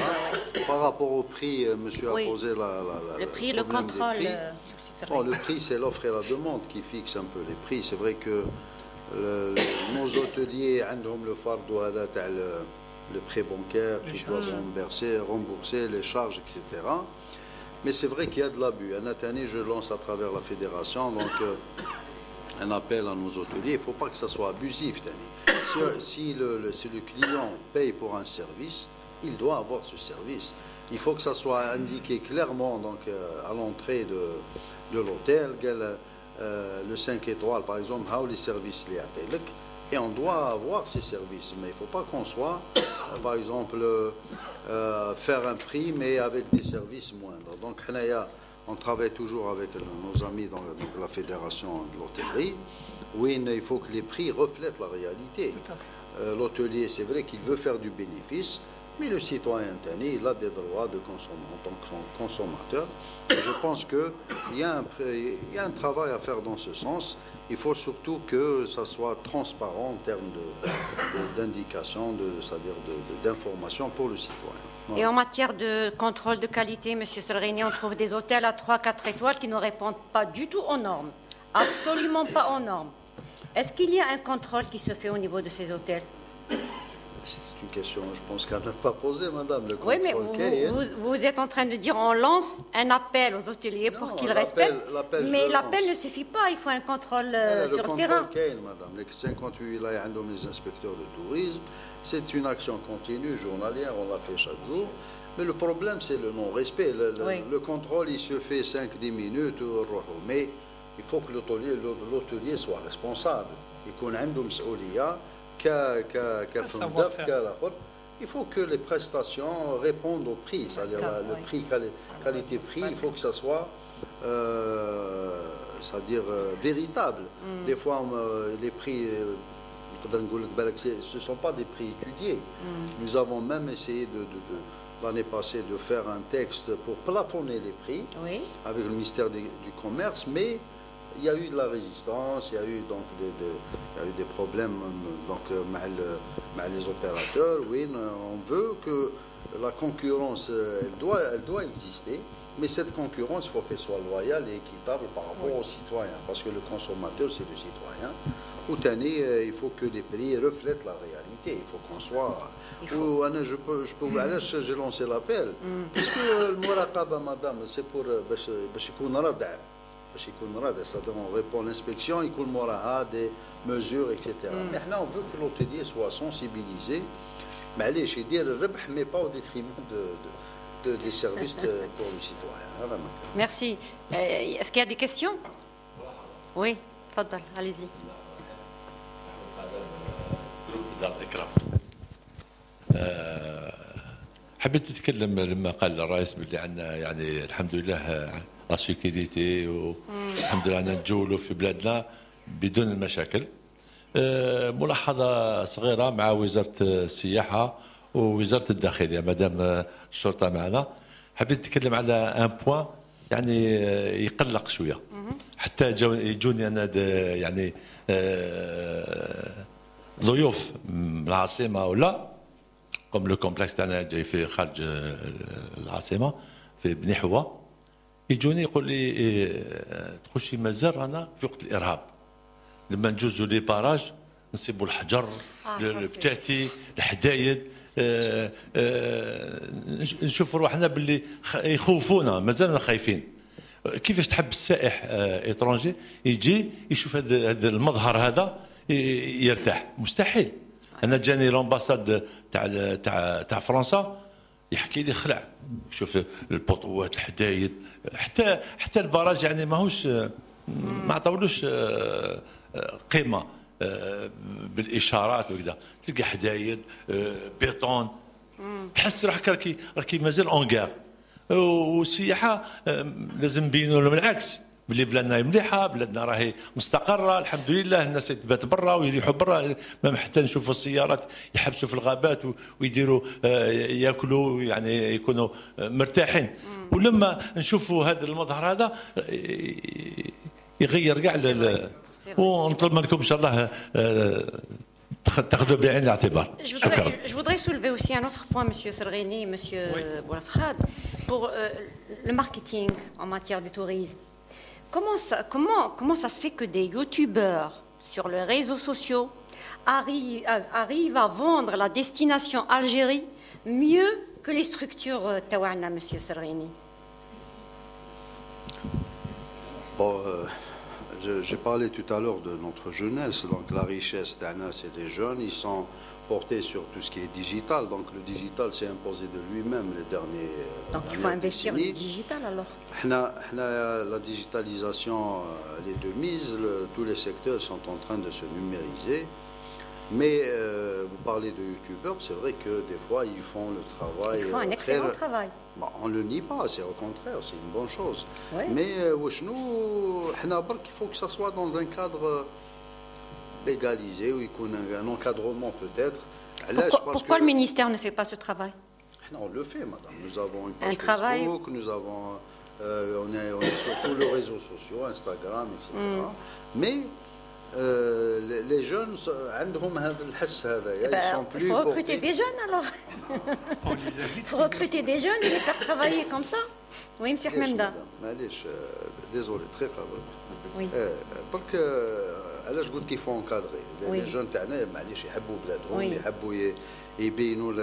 Par rapport au prix, monsieur a posé le prix, le contrôle. Bon, le prix, c'est l'offre et la demande qui fixe un peu les prix. C'est vrai que nos hôteliers ont le fardeau le prêt bancaire qui doivent rembourser les charges, etc. Mais c'est vrai qu'il y a de l'abus. Cette année, je lance à travers la fédération donc, un appel à nos hôteliers. Il ne faut pas que ça soit abusif. Si le client paye pour un service, il doit avoir ce service. Il faut que ça soit indiqué clairement donc, à l'entrée de l'hôtel, le 5 étoiles par exemple, les services et on doit avoir ces services. Mais il ne faut pas qu'on soit, par exemple, faire un prix mais avec des services moindres. Donc on travaille toujours avec nos amis dans la fédération de l'hôtellerie, où il faut que les prix reflètent la réalité. L'hôtelier, c'est vrai qu'il veut faire du bénéfice, mais le citoyen, il a des droits de en tant que consommateur. Et je pense qu'il y a un travail à faire dans ce sens. Il faut surtout que ça soit transparent en termes d'indication, c'est-à-dire d'information pour le citoyen. Et en matière de contrôle de qualité, M. Serrini, on trouve des hôtels à 3-4 étoiles qui ne répondent pas du tout aux normes. Absolument pas aux normes. Est-ce qu'il y a un contrôle qui se fait au niveau de ces hôtels? C'est une question, je pense qu'elle n'a pas posée, madame. Le oui, mais vous êtes en train de dire on lance un appel aux hôteliers pour qu'ils respectent. Mais l'appel ne suffit pas, il faut un contrôle sur le terrain. Madame, les 58 villages ont les inspecteurs de tourisme. C'est une action continue, journalière, on la fait chaque jour. Mais le problème, c'est le non-respect. Le contrôle, il se fait 5-10 minutes, mais il faut que l'hôtelier soit responsable. Il il faut que les prestations répondent au prix, c'est-à-dire le prix, qualité-prix, il faut que ça soit c'est-à-dire véritable. Des fois, les prix, ce ne sont pas des prix étudiés. Nous avons même essayé l'année passée de faire un texte pour plafonner les prix avec le ministère du Commerce, mais il y a eu de la résistance, il y a eu donc des problèmes donc, avec les opérateurs. Oui, on veut que la concurrence, elle doit exister, mais cette concurrence, il faut qu'elle soit loyale et équitable par rapport aux citoyens, parce que le consommateur, c'est le citoyen. Il faut que les prix reflètent la réalité. Il faut qu'on soit... j'ai lancé l'appel. Parce que le Mouraqaba, madame, c'est pour... c'est-à-dire on répond à l'inspection, il y a des mesures, etc. Mais là, on veut que l'hôtelier soit sensibilisé, mais pas au détriment des services pour le citoyen. Merci. Est-ce qu'il y a des questions? Oui, تفضل, allez-y. حبيت نتكلم لما قال الرئيس باللي عندنا يعني الحمد لله لا سيكوريتي والحمد لله عندنا نتجولوا في بلادنا بدون المشاكل. ملاحظه صغيره مع وزاره السياحه ووزاره الداخليه مادام الشرطه معنا، حبيت نتكلم على ان بوان يعني يقلق شويه. حتى يجوني انا يعني ضيوف من العاصمه ولا كوم لو كومبلكس تاعنا جاي في خارج العاصمه في بني حوا، يجوني يقول لي تخشي مازال رانا في وقت الارهاب، لما نجوزوا لي باراج نصيبوا الحجر البتاتي الحدايد نشوفوا روحنا باللي يخوفونا، مازالنا خايفين. كيفاش تحب السائح اترونجي يجي يشوف هذا المظهر هذا يرتاح؟ مستحيل. انا جاني لامباساد تاع فرنسا يحكي لي خلع، شوف البطوات الحدايد حتى البراج يعني ماهوش ما عطاولوش قيمه بالاشارات وكذا، تلقى حدايد بيطون، تحس روحك راكي مازال اون كار. والسياحه لازم نبينوا لهم العكس، بلي بلادنا مليحه، بلادنا راهي مستقره الحمد لله، الناس تبات برا ويريحوا برا، ما حتى نشوفوا السيارات يحبسوا في الغابات ويديروا ياكلوا يعني يكونوا مرتاحين. ولما نشوفوا هذا المظهر هذا يغير كاع ونطلب منكم ان شاء الله تاخذوا بعين الاعتبار. Je voudrais soulever aussi un autre point, Monsieur Sergheni, Monsieur Boulafrad, pour le marketing en matière de tourisme. Comment ça se fait que des youtubeurs sur les réseaux sociaux arrivent à vendre la destination Algérie mieux que les structures taouana, Monsieur Sergheni? Bon, j'ai parlé tout à l'heure de notre jeunesse, donc la richesse d'Anna, c'est les jeunes, ils sont portés sur tout ce qui est digital, donc le digital s'est imposé de lui-même les derniers Donc il faut investir dans le digital alors. La digitalisation, elle est de mise, tous les secteurs sont en train de se numériser, mais vous parlez de youtubeurs, c'est vrai que des fois ils font le travail. Ils font un excellent travail. Bon, on ne le nie pas, c'est au contraire, c'est une bonne chose. Oui. Mais il faut que ça soit dans un cadre égalisé, où il y a un encadrement peut-être. Pourquoi le ministère ne fait pas ce travail? Non, on le fait, madame. Nous avons une page Facebook, nous avons, on est sur tous les réseaux sociaux, Instagram, etc. Mais les jeunes, ils sont plus. Il faut recruter des jeunes alors. Il faut recruter des jeunes et les faire travailler comme ça. Oui, M. Hmenda. Désolé, très favorable. Oui. Parce que, علاش قلت qu'il faut encadrer. Les jeunes تاعنا معليش يحبوا بلادهم، يحبوا يبينوا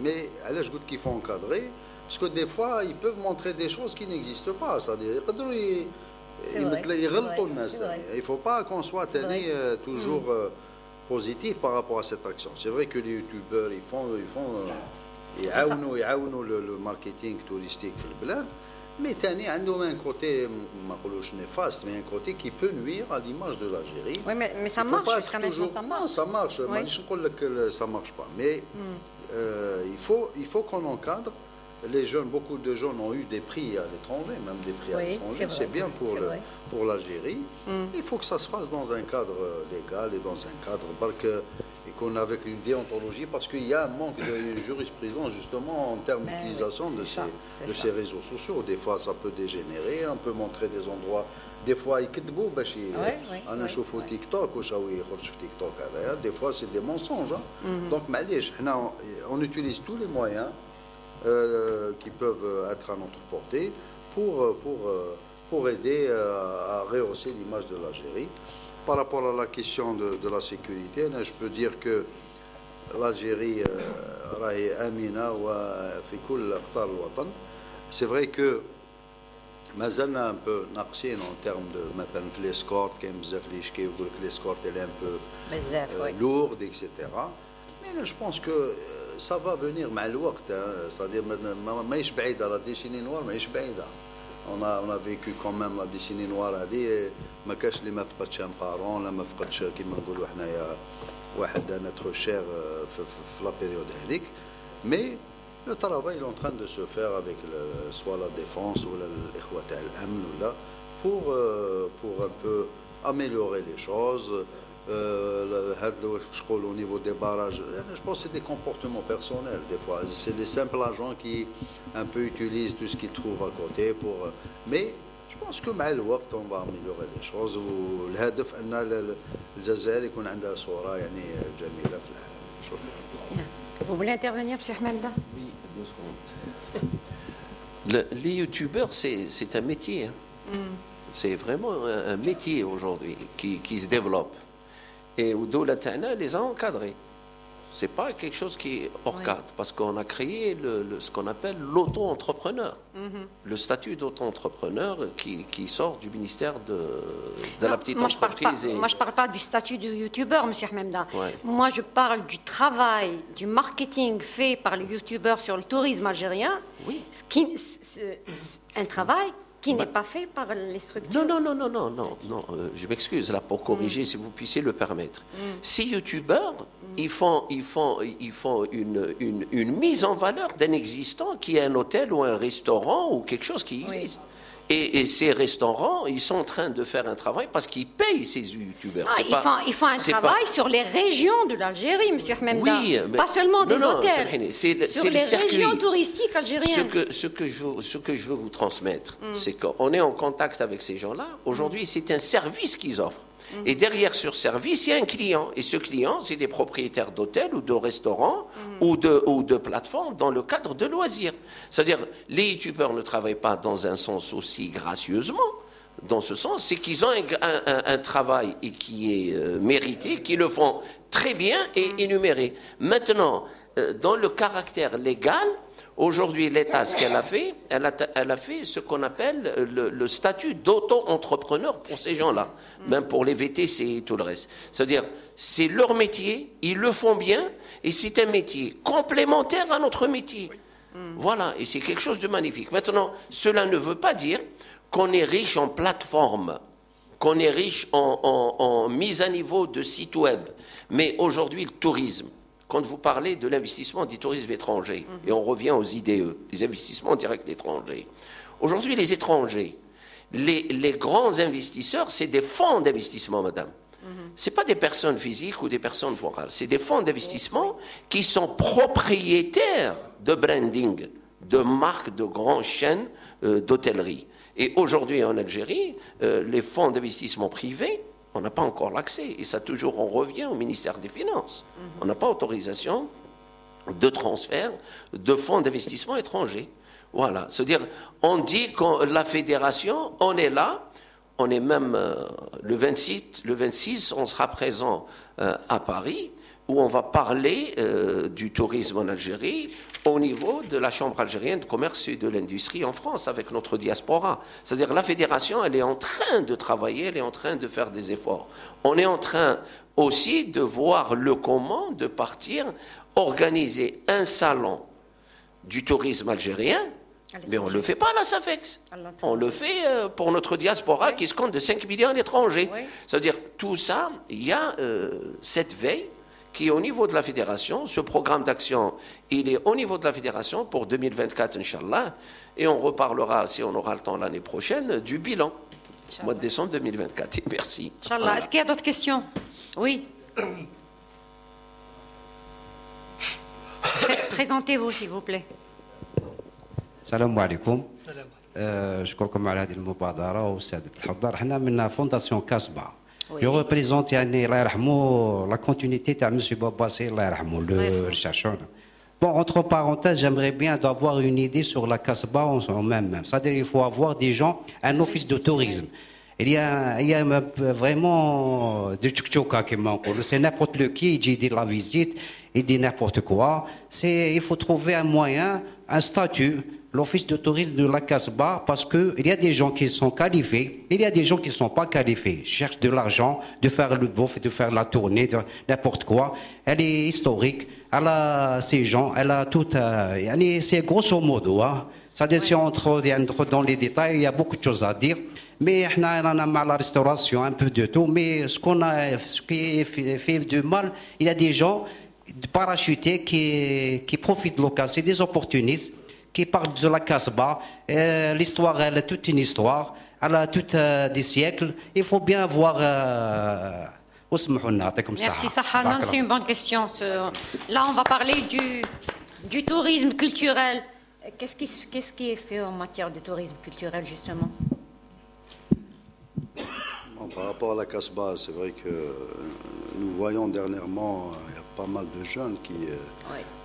mais علاش قلت qu'il faut encadrer parce que des fois ils peuvent montrer des choses qui n'existent pas, c'est-à-dire يقدروا يغلطوا الناس. Il ne faut pas qu'on soit toujours positif par rapport à cette action. C'est vrai que les youtubeurs يعاونوا le marketing touristique في البلاد. Mais Tani a un côté, néfaste, mais un côté qui peut nuire à l'image de l'Algérie. Oui, mais ça marche jusqu'à maintenant, ça marche. Non, ça marche. Oui. Je ne dis pas que ça ne marche pas. Mais il faut qu'on encadre. Les jeunes, beaucoup de jeunes ont eu des prix à l'étranger, même des prix à l'étranger. C'est bien pour l'Algérie. Il faut que ça se fasse dans un cadre légal et dans un cadre et qu'on avec une déontologie, parce qu'il y a un manque de jurisprudence justement en termes d'utilisation de ces réseaux sociaux. Des fois, ça peut dégénérer, on peut montrer des endroits. Des fois, des fois, c'est des mensonges. Donc, on utilise tous les moyens qui peuvent être à notre portée pour aider à rehausser l'image de l'Algérie. Par rapport à la question de la sécurité, je peux dire que l'Algérie est amina في كل أقطار الوطن. C'est vrai que ما زلنا un peu ناقصين en termes de مثلا في les escortes كاين بزاف اللي يشكيو يقول لك l'escorte elle est un peu lourde etc. Mais je pense que ça va venir مع الوقت, c'est-à-dire ماهيش بعيدة la décennie noire ماهيش بعيدة. On a vécu quand même la décennie noire هذه, ما كاش اللي ما فقدش ان بارون, لا ما فقدش كيما نقولوا حنايا واحد notre cher في la période هذيك. Mais le travail est en train de se faire avec soit la défense ou l'Ikhwa تاع الأمن ولا pour un peu améliorer les choses. Au niveau des barrages, je pense que c'est des comportements personnels des fois. C'est des simples agents qui un peu utilisent tout ce qu'ils trouvent à côté mais je pense que مع الوقت on va améliorer les choses. والهدف أن الجزائر يكون عندها صورة يعني جميلة في العالم. شكرا. Vous voulez intervenir, M. Ahmeda? Oui, 2 secondes. Les youtubeurs, c'est un métier. C'est vraiment un métier aujourd'hui qui se développe. Et Oudoula Ta'na les a encadrés. Ce n'est pas quelque chose qui est hors cadre, parce qu'on a créé ce qu'on appelle l'auto-entrepreneur. Le statut d'auto-entrepreneur qui sort du ministère de la petite entreprise. Moi, je ne parle pas du statut du youtubeur, M. Ahmeda. Moi, je parle du travail, du marketing fait par les youtubeurs sur le tourisme algérien. Oui. Un travail qui n'est pas fait par les structures. Non. Je m'excuse là pour corriger, si vous puissiez le permettre. Ces youtubeurs, ils font une mise en valeur d'un existant qui est un hôtel ou un restaurant ou quelque chose qui existe. Et ces restaurants, ils sont en train de faire un travail parce qu'ils payent ces youtubeurs. Ils font un travail sur les régions de l'Algérie, M. Ahmeda. Oui, pas seulement des hôtels. C'est les régions touristiques algériennes. Ce que je veux vous transmettre, c'est qu'on est en contact avec ces gens-là. Aujourd'hui, c'est un service qu'ils offrent. Et derrière ce service, il y a un client. Et ce client, c'est des propriétaires d'hôtels ou de restaurants ou de plateformes dans le cadre de loisirs. C'est-à-dire, les youtubeurs ne travaillent pas dans un sens aussi gracieusement. Dans ce sens, c'est qu'ils ont un travail et qui est mérité, qui le font très bien et énuméré. Maintenant, dans le caractère légal, aujourd'hui, l'État, ce qu'elle a fait, elle a fait ce qu'on appelle le statut d'auto-entrepreneur pour ces gens-là, même pour les VTC et tout le reste. C'est-à-dire, c'est leur métier, ils le font bien, et c'est un métier complémentaire à notre métier. Voilà, et c'est quelque chose de magnifique. Maintenant, cela ne veut pas dire qu'on est riche en plateforme, qu'on est riche en mise à niveau de sites web. Mais aujourd'hui, le tourisme, quand vous parlez de l'investissement du tourisme étranger, et on revient aux IDE, les investissements directs étrangers. Aujourd'hui, les étrangers, les grands investisseurs, c'est des fonds d'investissement, madame. Ce n'est pas des personnes physiques ou des personnes morales. C'est des fonds d'investissement qui sont propriétaires de branding, de marques, de grandes chaînes d'hôtellerie. Et aujourd'hui, en Algérie, les fonds d'investissement privés, on n'a pas encore l'accès. Et ça, toujours, on revient au ministère des Finances. On n'a pas autorisation de transfert de fonds d'investissement étrangers. Voilà. C'est-à-dire, on dit que la fédération, on est là. On est même le 26, on sera présent à Paris, où on va parler du tourisme en Algérie au niveau de la Chambre algérienne de commerce et de l'industrie en France, avec notre diaspora. C'est-à-dire la fédération, elle est en train de travailler, elle est en train de faire des efforts. On est en train aussi de voir le comment de partir organiser un salon du tourisme algérien. Mais on ne le fait pas à la SAFEX. On le fait pour notre diaspora qui se compte de 5 millions d'étrangers. C'est-à-dire, tout ça, il y a cette veille qui est au niveau de la fédération. Ce programme d'action, il est au niveau de la fédération pour 2024, Inch'Allah. Et on reparlera, si on aura le temps l'année prochaine, du bilan, au mois de décembre 2024. Et merci. Inch'Allah. Voilà. Est-ce qu'il y a d'autres questions? Oui. Présentez-vous, s'il vous plaît. السلام عليكم. أشكركم على هذه المبادرة وسادة الحضار. حنا من فونداسيون كاسبا. جو ريبريزونت يعني الله يرحمه لا كونتينيتي تاع مسيو باباسي الله يرحمه لو chercheur. Bon, entre parenthèses, j'aimerais bien avoir une idée sur la Casbah en même. C'est-à-dire qu'il faut avoir des gens, un office de tourisme. Il y a vraiment des tchoukchouka qui manquent. C'est n'importe qui, il dit la visite, il dit n'importe quoi. Il faut trouver un moyen, un statut, l'office de tourisme de la Casbah, parce qu'il y a des gens qui sont qualifiés, il y a des gens qui ne sont pas qualifiés. Ils cherchent de l'argent, de faire le bouffe, de faire la tournée, de n'importe quoi. Elle est historique, elle a ces gens, elle a tout. C'est grosso modo. Hein. C'est-à-dire, si on entre dans les détails, il y a beaucoup de choses à dire. Mais on a mal à la restauration, un peu de tout. Mais ce qui est fait de mal, il y a des gens parachutés qui profitent de l'occasion. C'est des opportunistes qui parlent de la Casbah. L'histoire, elle a toute une histoire. Elle a toute des siècles. Il faut bien voir. Merci Sahanan, c'est une bonne question. Là, on va parler du tourisme culturel. Qu'est-ce qui est fait en matière de tourisme culturel, justement? Bon, par rapport à la Casbah, c'est vrai que nous voyons dernièrement, il y a pas mal de jeunes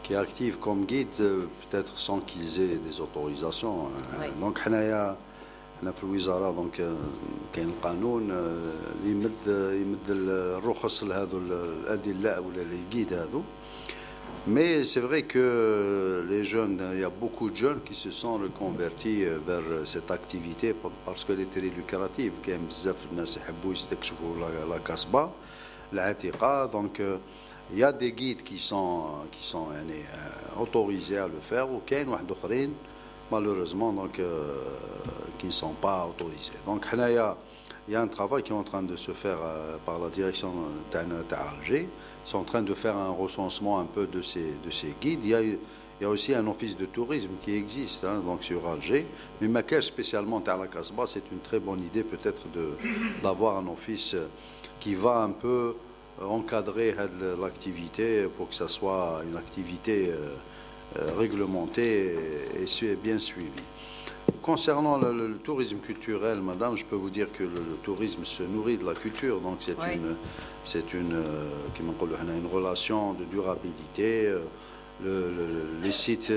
qui activent comme guides, peut-être sans qu'ils aient des autorisations. Donc, حنا في الوزاره دونك كاين القانون اللي يمد الرخص لهذو الادلاء ولا لي جيد هذو. Mais c'est vrai que les jeunes, il y a beaucoup de jeunes qui se sont reconvertis vers cette activité parce qu'elle est très lucrative. كاين بزاف الناس يحبوا يستكشفوا la Casbah, العتيقة. Donc il y a des guides qui sont autorisés à le faire ou كاين واحد اخرين malheureusement donc qui ne sont pas autorisés. Donc il y a un travail qui est en train de se faire par la direction d'Alger. Ils sont en train de faire un recensement un peu de ces guides. Il y a aussi un office de tourisme qui existe donc sur Alger. Mais Makaj spécialement à la Casbah, c'est une très bonne idée peut-être d'avoir un office qui va un peu encadrer l'activité pour que ça soit une activité réglementée et bien suivie. Concernant le tourisme culturel, madame, je peux vous dire que le tourisme se nourrit de la culture, donc c'est une relation de durabilité. Les sites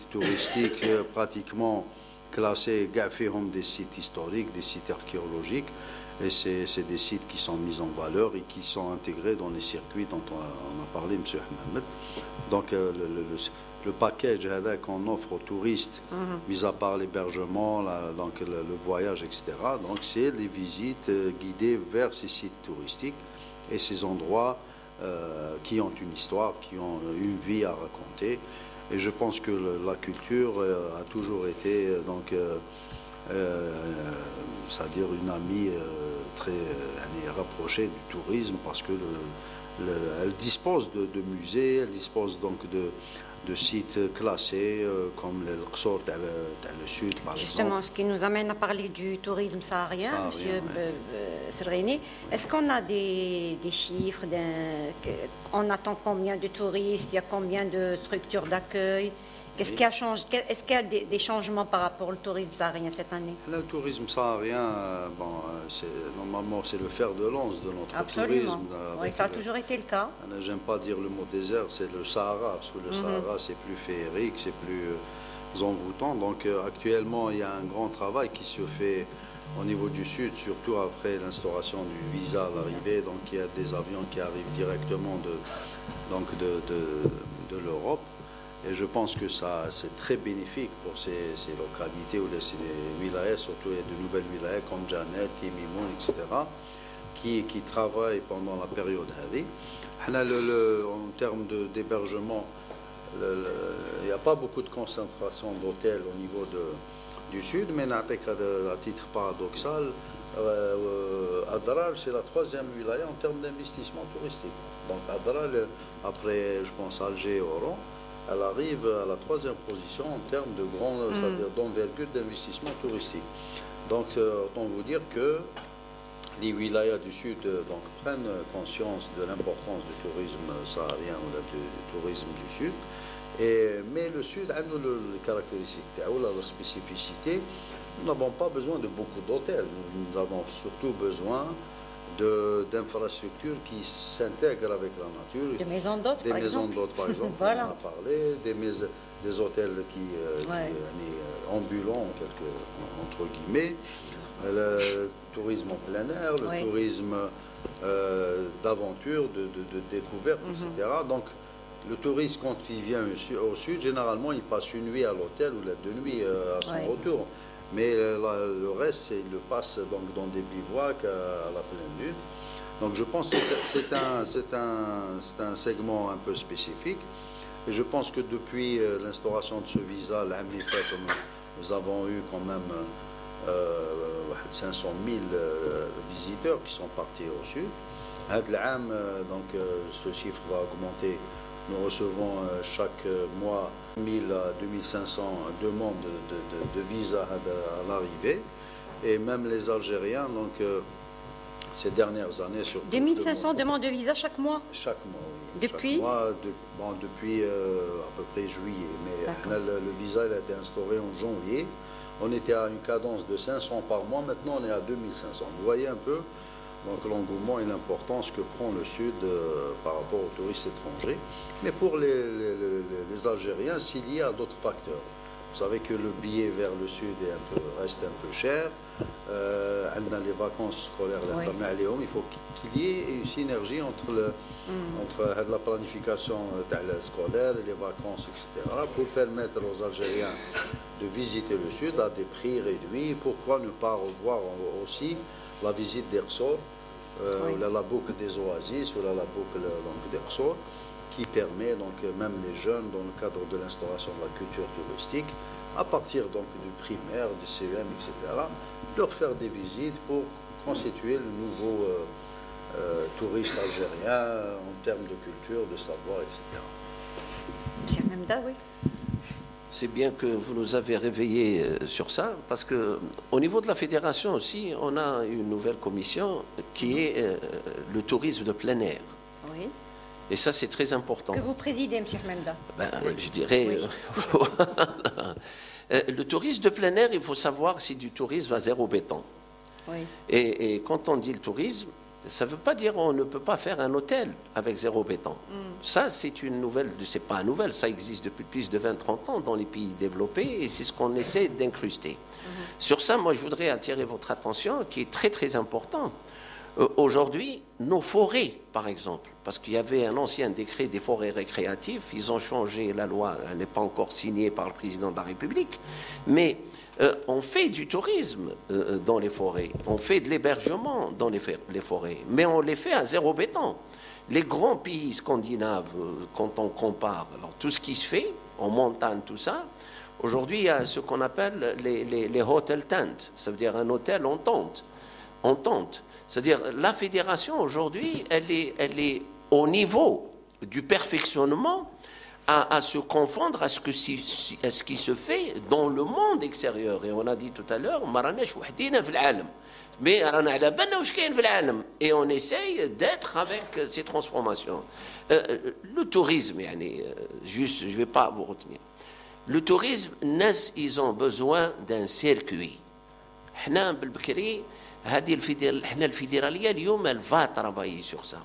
touristiques pratiquement classés, des sites historiques, des sites archéologiques, et c'est des sites qui sont mis en valeur et qui sont intégrés dans les circuits dont on a parlé, M. Ahmed. Donc le package qu'on offre aux touristes, mis à part l'hébergement, donc le voyage, etc. Donc c'est les visites guidées vers ces sites touristiques et ces endroits qui ont une histoire, qui ont une vie à raconter. Et je pense que la culture a toujours été donc c'est-à-dire une amie très rapprochée du tourisme parce que elle dispose de musées, elle dispose donc de sites classés comme le Qsor dans le sud par exemple. Justement, ce qui nous amène à parler du tourisme saharien, M. Serrini. Est-ce qu'on a des chiffres, on attend combien de touristes, il y a combien de structures d'accueil? Qu'est-ce qui a changé? Est-ce qu'il y a des changements par rapport au tourisme saharien cette année? Le tourisme saharien, normalement, c'est le fer de lance de notre tourisme. Oui, ça a toujours été le cas. J'aime pas dire le mot désert, c'est le Sahara, parce que le Sahara, c'est plus féerique, c'est plus envoûtant. Donc actuellement, il y a un grand travail qui se fait au niveau du sud, surtout après l'instauration du visa à l'arrivée. Donc il y a des avions qui arrivent directement de l'Europe. Et je pense que ça, c'est très bénéfique pour ces localités ou ces wilayas, surtout il y a de nouvelles wilayas comme Janet, Timimoun, etc., qui travaillent pendant la période Hadi. En termes d'hébergement, il n'y a pas beaucoup de concentration d'hôtels au niveau du sud, mais à titre paradoxal, Adrar, c'est la troisième wilaya en termes d'investissement touristique. Donc Adra, après, je pense, Alger et Oran, elle arrive à la 3e position en termes de c'est-à-dire d'envergure d'investissement touristique. Donc, autant vous dire que les wilayas du Sud prennent conscience de l'importance du tourisme saharien ou du tourisme du Sud. Mais le Sud a les caractéristiques, la spécificité. Nous n'avons pas besoin de beaucoup d'hôtels. Nous avons surtout besoin d'infrastructures qui s'intègrent avec la nature. Des maisons d'hôtes, par exemple. Des maisons d'hôtes, par exemple, voilà. On en a parlé. Des hôtels qui ambulants, entre guillemets. Le tourisme en plein air, le tourisme d'aventure, de découverte, etc. Donc, le touriste, quand il vient au Sud, généralement, il passe une nuit à l'hôtel ou 2 nuits à son retour. Mais le reste, il le passe donc dans des bivouacs à la pleine lune. Donc je pense que c'est un segment un peu spécifique. Et je pense que depuis l'instauration de ce visa, l'année fait, nous avons eu quand même 500 000 visiteurs qui sont partis au Sud. Donc ce chiffre va augmenter. Nous recevons chaque mois 1000 à 2500 demandes de visa à l'arrivée. Et même les Algériens, donc ces dernières années... Sur 2500 demandes de visa chaque mois? Chaque mois, oui. Depuis chaque mois, depuis à peu près juillet. Mais le visa il a été instauré en janvier. On était à une cadence de 500 par mois. Maintenant, on est à 2500. Vous voyez un peu donc l'engouement et l'importance que prend le Sud par rapport aux touristes étrangers. Mais pour les Algériens, c'est lié à d'autres facteurs. Vous savez que le billet vers le Sud reste un peu cher. Les vacances scolaires, il faut qu'il y ait une synergie entre la planification scolaire et les vacances, etc., pour permettre aux Algériens de visiter le Sud à des prix réduits. Pourquoi ne pas revoir aussi la visite d'Erxor, la boucle des oasis ou la boucle d'Erxor, qui permet donc même les jeunes, dans le cadre de l'instauration de la culture touristique, à partir donc du primaire, du CEM, etc., leur faire des visites pour constituer le nouveau touriste algérien en termes de culture, de savoir, etc. Monsieur Memda, oui. C'est bien que vous nous avez réveillés sur ça, parce qu'au niveau de la fédération aussi, on a une nouvelle commission qui est le tourisme de plein air. Oui. Et ça, c'est très important. Que vous présidez, monsieur Memda. Je dirais... Oui. Le tourisme de plein air, il faut savoir que c'est du tourisme à zéro béton. Oui. Et quand on dit le tourisme, ça ne veut pas dire qu'on ne peut pas faire un hôtel avec zéro béton. Ça, c'est une nouvelle, c'est pas une nouvelle, ça existe depuis plus de 20-30 ans dans les pays développés et c'est ce qu'on essaie d'incruster. Sur ça, moi, je voudrais attirer votre attention, qui est très, très important. Aujourd'hui, nos forêts, par exemple, parce qu'il y avait un ancien décret des forêts récréatives, ils ont changé la loi, elle n'est pas encore signée par le président de la République, mais on fait du tourisme dans les forêts, on fait de l'hébergement dans les forêts, mais on les fait à zéro béton. Les grands pays scandinaves, quand on compare, alors tout ce qui se fait en montagne, tout ça, aujourd'hui, il y a ce qu'on appelle les hotel tents, ça veut dire un hôtel en tente. En tente. C'est-à-dire la fédération aujourd'hui, elle est au niveau du perfectionnement à se confondre à ce qui se fait dans le monde extérieur. Et on a dit tout à l'heure, mais et on essaye d'être avec ces transformations. Le tourisme, juste, je ne vais pas vous retenir. Le tourisme, ils ont besoin d'un circuit. حنا الفيدراليه اليوم الفا ترافايي سور سا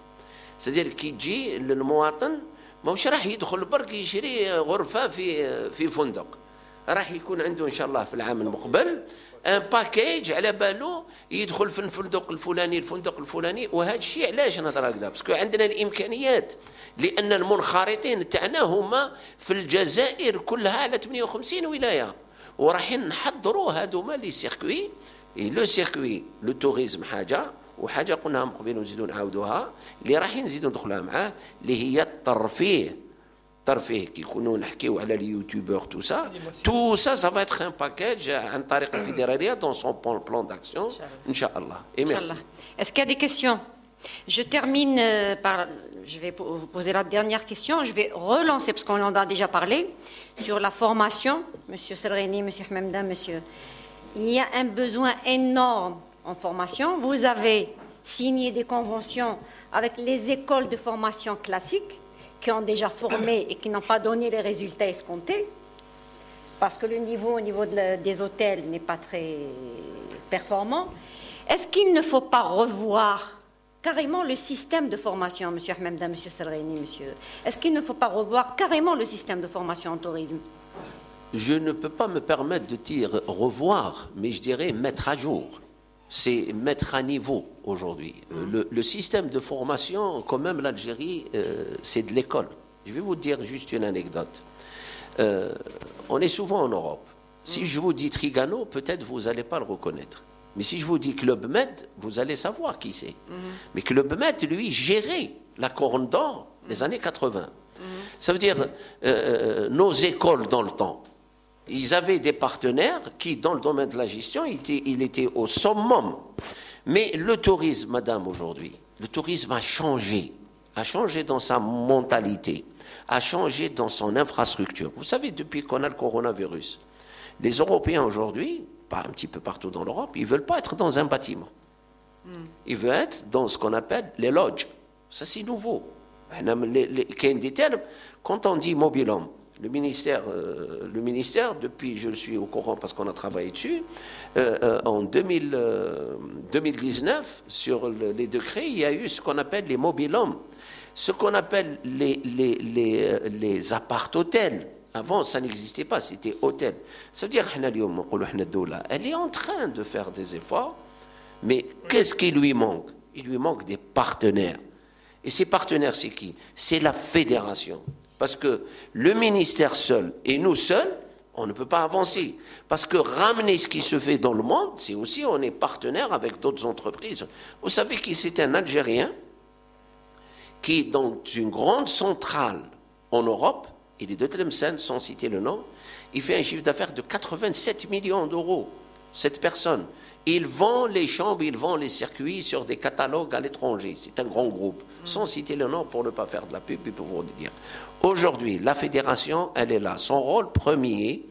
سيدير كي تجي للمواطن ماهوش راح يدخل برك يشري غرفه في فندق راح يكون عنده ان شاء الله في العام المقبل ان باكيج على بالو يدخل في الفندق الفلاني وهذا الشيء علاش نهضر هكذا باسكو عندنا الامكانيات لان المنخرطين تاعنا هما في الجزائر كلها على 58 ولايه ورايحين نحضروا هذوما لي سيركوي. Et le circuit, le tourisme حاجة وحاجة قلناها من قبل ونزيدوا نعاودوها اللي رايحين نزيدوا ندخلوها معاه اللي هي الترفيه كي يكونوا نحكيو على اليوتيوبر tout ça ça va être un package عن طريق الفيدرالية dans son plan d'action إن شاء الله. Et merci. Est-ce qu'il y a des questions? Je termine par... Je vais vous poser la dernière question. Je vais relancer, parce qu'on en a déjà parlé, sur la formation. Monsieur Sergheni, Monsieur Hmemda, Monsieur... Il y a un besoin énorme en formation. Vous avez signé des conventions avec les écoles de formation classiques qui ont déjà formé et qui n'ont pas donné les résultats escomptés, parce que le niveau au niveau des hôtels n'est pas très performant. Est-ce qu'il ne faut pas revoir carrément le système de formation, M. Hmemda, M. Sergheni, monsieur? Est-ce qu'il ne faut pas revoir carrément le système de formation en tourisme? Je ne peux pas me permettre de dire revoir, mais je dirais mettre à jour. C'est mettre à niveau aujourd'hui. Le système de formation, quand même, l'Algérie, c'est de l'école. Je vais vous dire juste une anecdote. On est souvent en Europe. Si je vous dis Trigano, peut-être vous n'allez pas le reconnaître. Mais si je vous dis Club Med, vous allez savoir qui c'est. Mais Club Med, lui, gérait la Corne d'Or des années 80. Ça veut dire nos écoles dans le temps. Ils avaient des partenaires qui, dans le domaine de la gestion, il était au summum. Mais le tourisme, madame, aujourd'hui, le tourisme a changé dans sa mentalité, a changé dans son infrastructure. Vous savez, depuis qu'on a le coronavirus, les Européens aujourd'hui, un petit peu partout dans l'Europe, ils ne veulent pas être dans un bâtiment. Ils veulent être dans ce qu'on appelle les lodges. Ça, c'est nouveau. Quand on dit mobil-home, le ministère, depuis, je suis au courant parce qu'on a travaillé dessus, en 2019, sur les décrets, il y a eu ce qu'on appelle les mobil-homes, ce qu'on appelle les appart-hôtels. Avant, ça n'existait pas, c'était hôtel. Ça veut dire elle est en train de faire des efforts, mais qu'est-ce qui lui manque? Il lui manque des partenaires. Et ces partenaires, c'est qui? C'est la fédération. Parce que le ministère seul et nous seuls, on ne peut pas avancer. Parce que ramener ce qui se fait dans le monde, c'est aussi, on est partenaire avec d'autres entreprises. Vous savez que c'est un Algérien qui est dans une grande centrale en Europe, il est de Tlemcen, sans citer le nom, il fait un chiffre d'affaires de 87 millions d'euros, cette personne. Il vend les chambres, il vend les circuits sur des catalogues à l'étranger. C'est un grand groupe, sans citer le nom pour ne pas faire de la pub et pour vous le dire. Aujourd'hui, la fédération, elle est là. Son rôle premier,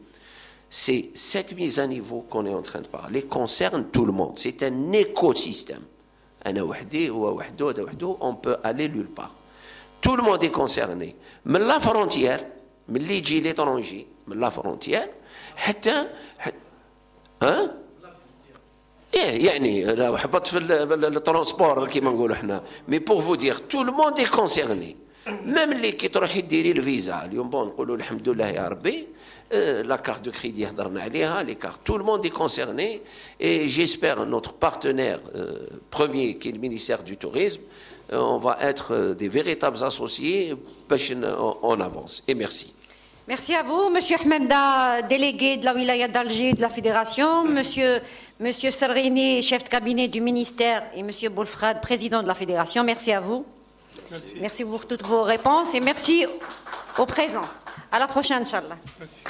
c'est cette mise à niveau qu'on est en train de parler, concerne tout le monde. C'est un écosystème. On peut aller nulle part. Tout le monde est concerné. Mais la frontière, mais les gens l'étranger, mais la frontière, hein? يعني لو حبط في الترونسبور كيما نقولوا احنا مي بور فو دير تو لو موند اي كونسيرني ميم اللي كي تروحي ديري الفيزا اليوم بون نقولوا الحمد لله يا ربي لا كارت دو كريدي هضرنا عليها لي كارت تو لو موند اي كونسيرني اي جيسبر نوتر بارتنير premier qui est le ministère du tourisme on va être des véritables associés باش on avance et merci. Merci à vous, Monsieur Hmemda, délégué de la wilaya d'Alger de la Fédération, Monsieur Sergheni, chef de cabinet du ministère, et Monsieur Boulfrad, président de la Fédération. Merci à vous. Merci. Merci pour toutes vos réponses et merci au présent. À la prochaine, Inch'Allah. Merci.